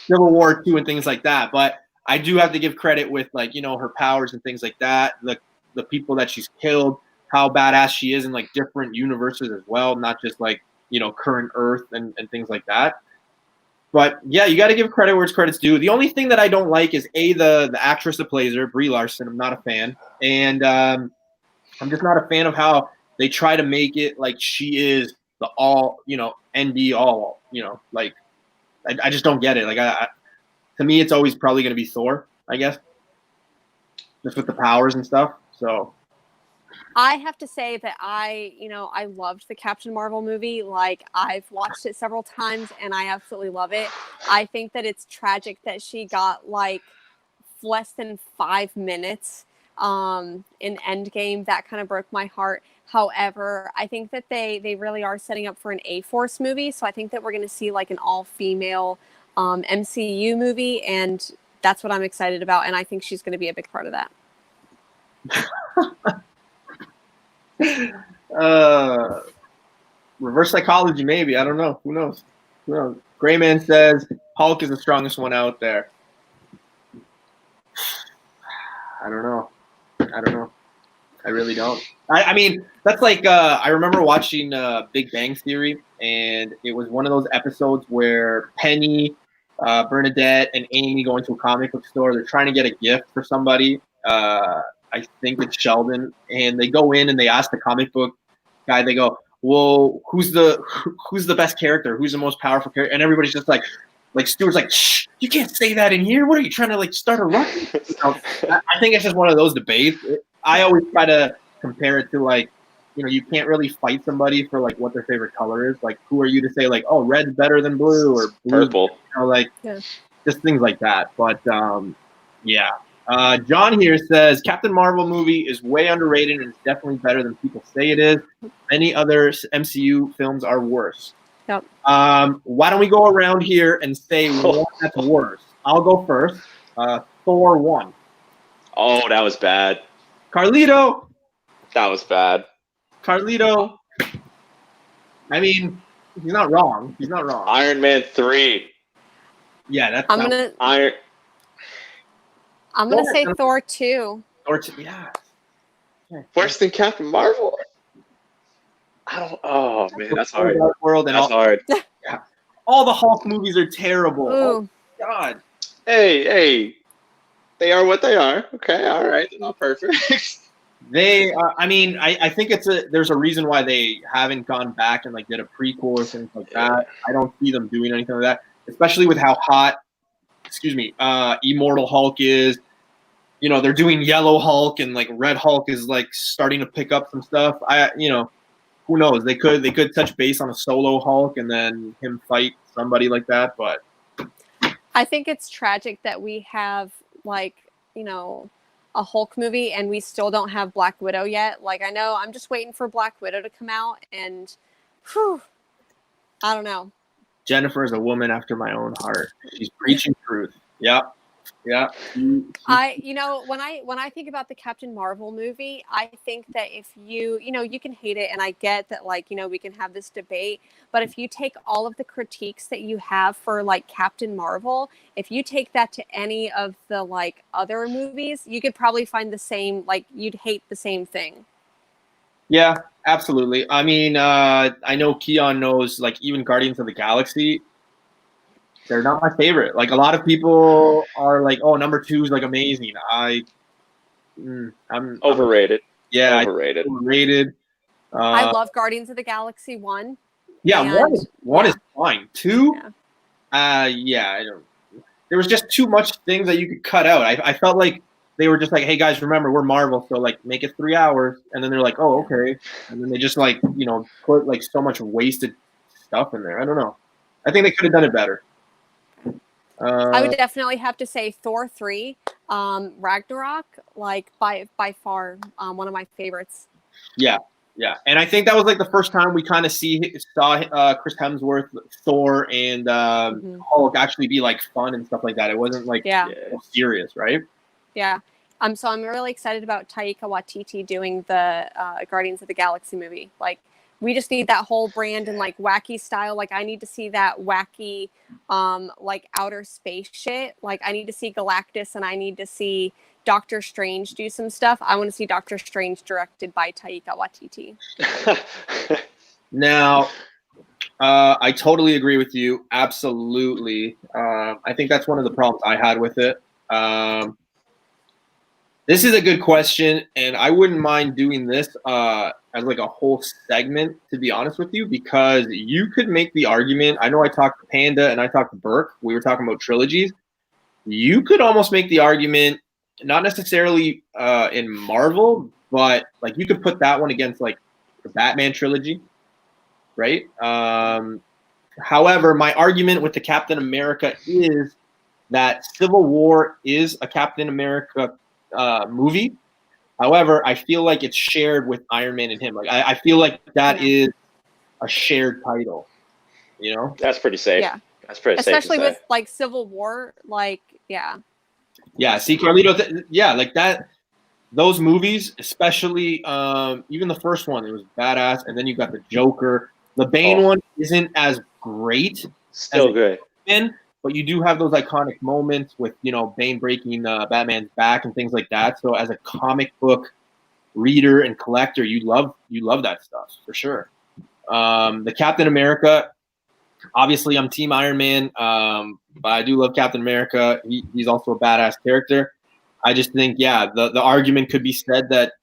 Civil War 2 and things like that, but I do have to give credit with like, her powers and things like that. The people that she's killed, how badass she is in like different universes as well, not just like, current Earth and things like that. But yeah, you got to give credit where it's credit's due. The only thing that I don't like is the actress that plays her, Brie Larson. I'm not a fan, and I'm just not a fan of how they try to make it like she is the all, end be all, like I just don't get it. Like to me, it's always probably going to be Thor, I guess, just with the powers and stuff. So I have to say that I loved the Captain Marvel movie. Like, I've watched it several times and I absolutely love it. I think that it's tragic that she got like less than 5 minutes in Endgame. That kind of broke my heart. However, I think that they really are setting up for an A-Force movie. So I think that we're going to see like an all-female MCU movie, and that's what I'm excited about. And I think she's going to be a big part of that. Reverse psychology, maybe. I don't know. Who knows? Grayman says Hulk is the strongest one out there. I don't know. I really don't. I mean, that's like I remember watching Big Bang Theory, and it was one of those episodes where Penny, Bernadette, and Amy go into a comic book store. They're trying to get a gift for somebody. I think it's Sheldon, and they go in and they ask the comic book guy. They go, "Well, who's the best character? Who's the most powerful character?" And everybody's just like Stuart's like, "Shh, you can't say that in here. What are you trying to like start a ruckus?" I think it's just one of those debates. I always try to compare it to like, you can't really fight somebody for like what their favorite color is. Like, who are you to say like, oh, red's better than blue or blue, Purple? Just things like that. But yeah. John here says Captain Marvel movie is way underrated and it's definitely better than people say it is. Many other MCU films are worse. Yep. Why don't we go around here and say what that's worse? I'll go first. Thor 1. Oh, that was bad. Carlito. That was bad. Carlito. I mean, he's not wrong. Iron Man 3. Yeah, that's. I'm gonna say Thor 2. Thor 2. Yeah. Worse than Captain Marvel? I don't. Oh man, that's hard. World and that's hard. Yeah. All the Hulk movies are terrible. Ooh. Oh God. Hey, they are what they are. Okay, all right, they're not perfect. They. I mean, I think there's a reason why they haven't gone back and like did a prequel or things like that. I don't see them doing anything like that, especially with how hot. Immortal Hulk is. They're doing Yellow Hulk and like Red Hulk is like starting to pick up some stuff. Who knows? They could touch base on a solo Hulk and then him fight somebody like that. But I think it's tragic that we have like, a Hulk movie and we still don't have Black Widow yet. Like, I know I'm just waiting for Black Widow to come out and I don't know. Jennifer is a woman after my own heart. She's preaching truth. Yep. Yeah. When I think about the Captain Marvel movie, I think that if you can hate it, and I get that, like, we can have this debate, but if you take all of the critiques that you have for like Captain Marvel, if you take that to any of the like other movies, you could probably find the same, like, you'd hate the same thing. Yeah, absolutely. I mean, I know Keon knows, like, even Guardians of the Galaxy, they're not my favorite. Like, a lot of people are like, "Oh, number 2 is like amazing." I'm overrated. Overrated. I love Guardians of the Galaxy 1. Yeah, one is fine. 2, I don't. There was just too much things that you could cut out. I felt like they were just like, "Hey guys, remember we're Marvel, so like make it 3 hours." And then they're like, "Oh, okay." And then they just like put like so much wasted stuff in there. I don't know. I think they could have done it better. I would definitely have to say Thor 3. Ragnarok, like by far, one of my favorites. Yeah, and I think that was like the first time we kind of saw Chris Hemsworth, Thor, and Hulk actually be like fun and stuff like that. It wasn't like serious, right? Yeah. So I'm really excited about Taika Waititi doing the Guardians of the Galaxy movie. Like, we just need that whole brand and like wacky style. Like, I need to see that wacky, like outer space shit. Like, I need to see Galactus and I need to see Doctor Strange do some stuff. I want to see Doctor Strange directed by Taika Waititi. Now, I totally agree with you. Absolutely. I think that's one of the problems I had with it. This is a good question, and I wouldn't mind doing this as like a whole segment, to be honest with you, because you could make the argument. I know I talked to Panda and I talked to Burke. We were talking about trilogies. You could almost make the argument, not necessarily in Marvel, but like you could put that one against like the Batman trilogy, right? However, my argument with the Captain America is that Civil War is a Captain America movie. However, I feel like it's shared with Iron Man and him. Like I feel like that is a shared title. You know, that's pretty safe. Yeah, that's pretty especially safe. With like Civil War. Like, yeah. See, Carlito, like that. Those movies, especially even the first one, it was badass, and then you got the Joker. The Bane one isn't as great. Still good. But you do have those iconic moments with, Bane breaking Batman's back and things like that. So as a comic book reader and collector, you love that stuff for sure. The Captain America, obviously I'm Team Iron Man, but I do love Captain America. He's also a badass character. I just think, the argument could be said that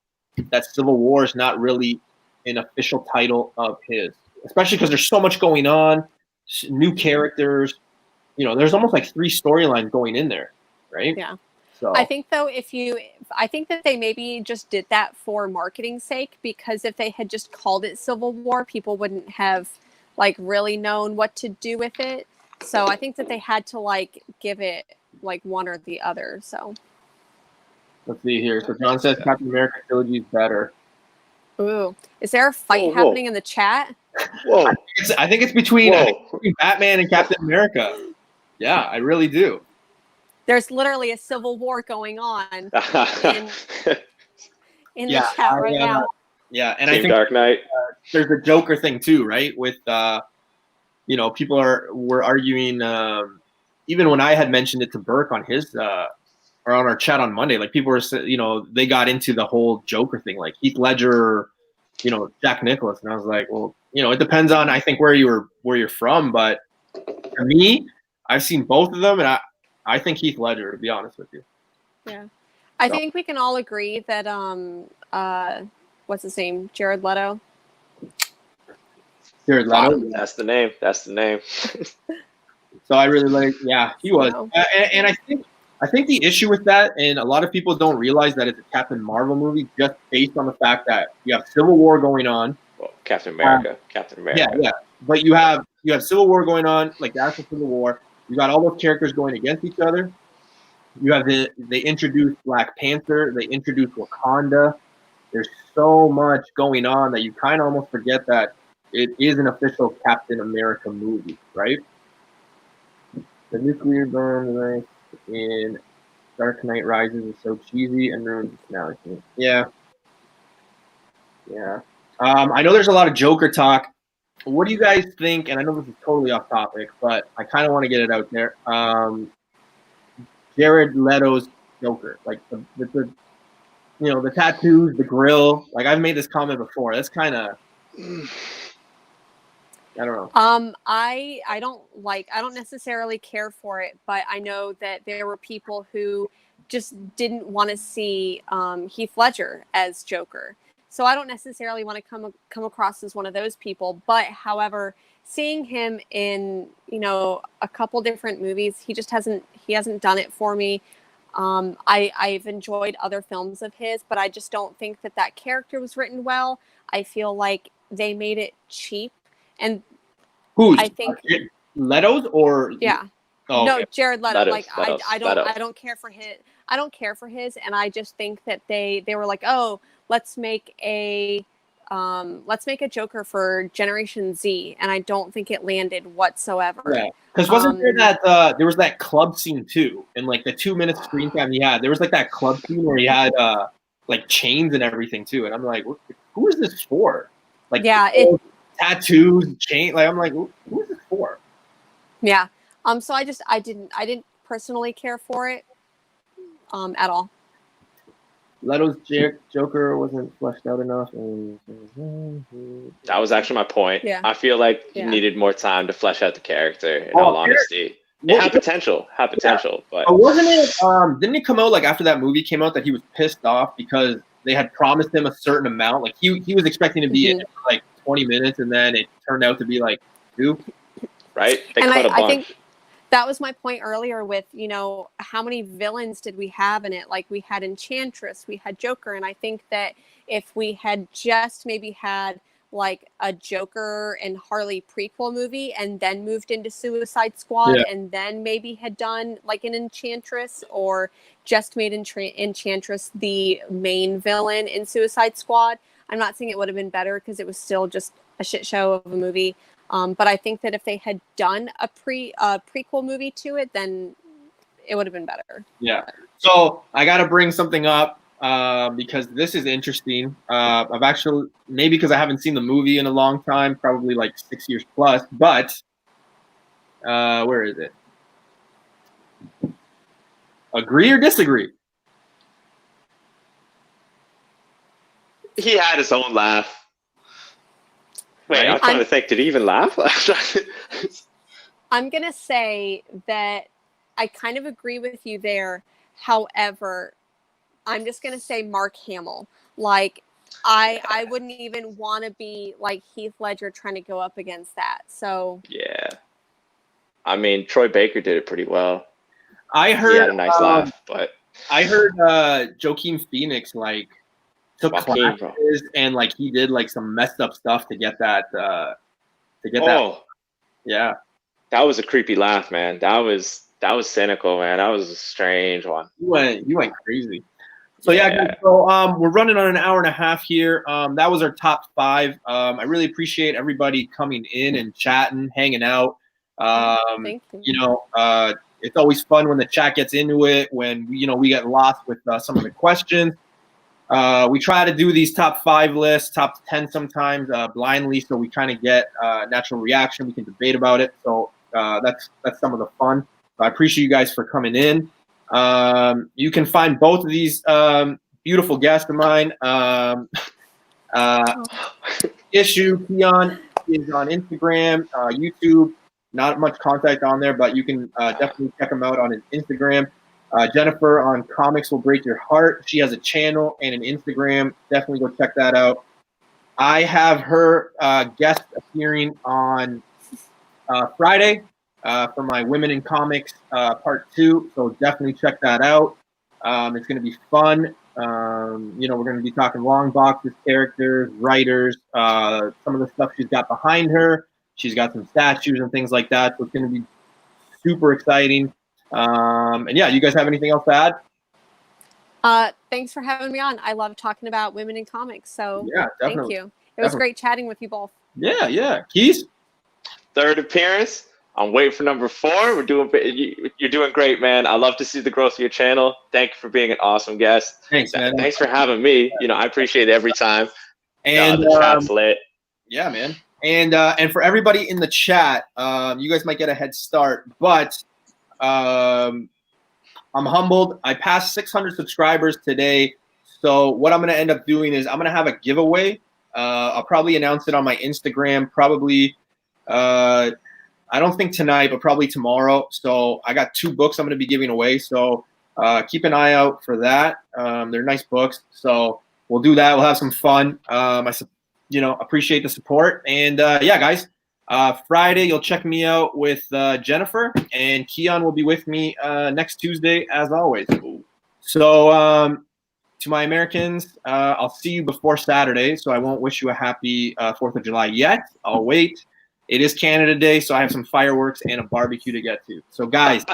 Civil War is not really an official title of his, especially because there's so much going on, new characters. There's almost like 3 storylines going in there, right? Yeah. So I think though, I think that they maybe just did that for marketing's sake, because if they had just called it Civil War, people wouldn't have like really known what to do with it. So I think that they had to like give it like one or the other. So let's see here. So John says Captain America trilogy is better. Ooh, is there a fight happening in the chat? Whoa! I think it's between Batman and Captain America. Yeah, I really do. There's literally a civil war going on in the chat right now. Yeah, and Team I think Dark Knight. There's the Joker thing too, right? With people were arguing. Even when I had mentioned it to Burke on his or on our chat on Monday, like people were, they got into the whole Joker thing, like Heath Ledger, Jack Nicklaus, and I was like, well, it depends on I think where you're from, but for me, I've seen both of them, and I think Heath Ledger, to be honest with you. Yeah, I think we can all agree that what's his name, Jared Leto. Jared Leto. That's the name. So I really like, he was, and I think the issue with that, and a lot of people don't realize that it's a Captain Marvel movie just based on the fact that you have Civil War going on. Well, Captain America. Yeah. But you have Civil War going on, like the actual Civil War. You got all those characters going against each other. You have they introduced Black Panther. They introduced Wakanda. There's so much going on that you kind of almost forget that it is an official Captain America movie, right? The nuclear bomb in Dark Knight Rises is so cheesy and ruins now. Yeah. I know there's a lot of Joker talk. What do you guys think? And I know this is totally off topic, but I kind of want to get it out there. Jared Leto's Joker, like the the tattoos, the grill. Like I've made this comment before. That's kind of, I don't know. I don't necessarily care for it, but I know that there were people who just didn't want to see Heath Ledger as Joker. So I don't necessarily want to come across as one of those people. But however, seeing him in, a couple different movies, he hasn't done it for me. I've enjoyed other films of his, but I just don't think that character was written well. I feel like they made it cheap. And who's? I think Leto's or? Yeah. Oh, No, okay. Jared Leto. Leto, Like Leto, I Leto. don't care for his. I don't care for his, and I just think that they were like, oh, let's make a Joker for Generation Z, and I don't think it landed whatsoever. Yeah, because wasn't there Um, that there was that club scene too, in like the 2 minute screen time he had. There was like that club scene where he had like chains and everything too, and I'm like, who is this for? Like, Yeah, people, tattoos, chain. Like, I'm like, who is this for? Yeah. So I didn't personally care for it at all. Leto's Joker wasn't fleshed out enough, and That was actually my point. Yeah. I feel like you Yeah. needed more time to flesh out the character. In Oh, all honesty, it Well, had potential, but but wasn't it? Didn't it come out like after that movie came out that he was pissed off because they had promised him a certain amount? Like he was expecting to be in it for like 20 minutes, and then it turned out to be like 2. right? They And cut a bunch. I think that was my point earlier with, how many villains did we have in it? Like we had Enchantress, we had Joker, and I think that if we had just maybe had like a Joker and Harley prequel movie and then moved into Suicide Squad and then maybe had done like an Enchantress or just made Enchantress the main villain in Suicide Squad, I'm not saying it would have been better because it was still just a shit show of a movie. But I think that if they had done a prequel movie to it, then it would have been better. Yeah. So I got to bring something up because this is interesting. I've actually, maybe because I haven't seen the movie in a long time, probably like 6 years plus, but where is it? Agree or disagree? He had his own laugh. Wait, Right. I'm trying to think. Did he even laugh? I'm going to say that I kind of agree with you there. However, I'm just going to say Mark Hamill. Like, I wouldn't even want to be like Heath Ledger trying to go up against that. So Yeah. I mean, Troy Baker did it pretty well. I heard He had a nice laugh, but I heard Joaquin Phoenix like took Joaquin, classes and like he did like some messed up stuff to get that that. Yeah. That was a creepy laugh, man. That was cynical, man. That was a strange one. You went crazy. So yeah, guys, so we're running on an hour and a half here. That was our top 5. I really appreciate everybody coming in and chatting, hanging out. thank you. It's always fun when the chat gets into it, when we get lost with some of the questions. We try to do these top 5 lists, top 10 sometimes blindly, so we kind of get natural reaction. We can debate about it. So that's some of the fun. I appreciate you guys for coming in. You can find both of these beautiful guests of mine. Issue Keon is on Instagram, YouTube. Not much contact on there, but you can definitely check him out on his Instagram. Jennifer on Comics Will Break Your Heart. She has a channel and an Instagram. Definitely go check that out. I have her guest appearing on Friday for my Women in Comics Part 2. So definitely check that out. It's going to be fun. We're going to be talking long boxes, characters, writers, some of the stuff she's got behind her. She's got some statues and things like that. So it's going to be super exciting. And yeah, you guys have anything else to add? Thanks for having me on. I love talking about women in comics. So yeah, definitely. Thank you. It was great chatting with you both. Yeah. Keys? Third appearance. I'm waiting for number 4. You're doing great, man. I love to see the growth of your channel. Thank you for being an awesome guest. Thanks, man. Thanks for having me. I appreciate it every time. And the chat's lit. Yeah, man. And for everybody in the chat, you guys might get a head start, but I'm humbled. I passed 600 subscribers today. So what I'm going to end up doing is I'm going to have a giveaway. I'll probably announce it on my Instagram, probably, I don't think tonight, but probably tomorrow. So I got 2 books I'm going to be giving away. So keep an eye out for that. They're nice books. So we'll do that. We'll have some fun. Appreciate the support. And yeah, guys, Friday, you'll check me out with Jennifer, and Keon will be with me next Tuesday, as always. So to my Americans, I'll see you before Saturday, so I won't wish you a happy 4th of July yet. I'll wait. It is Canada Day, so I have some fireworks and a barbecue to get to. So, guys,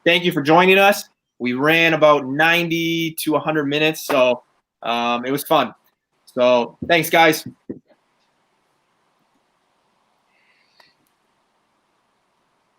thank you for joining us. We ran about 90 to 100 minutes, so it was fun. So, thanks, guys.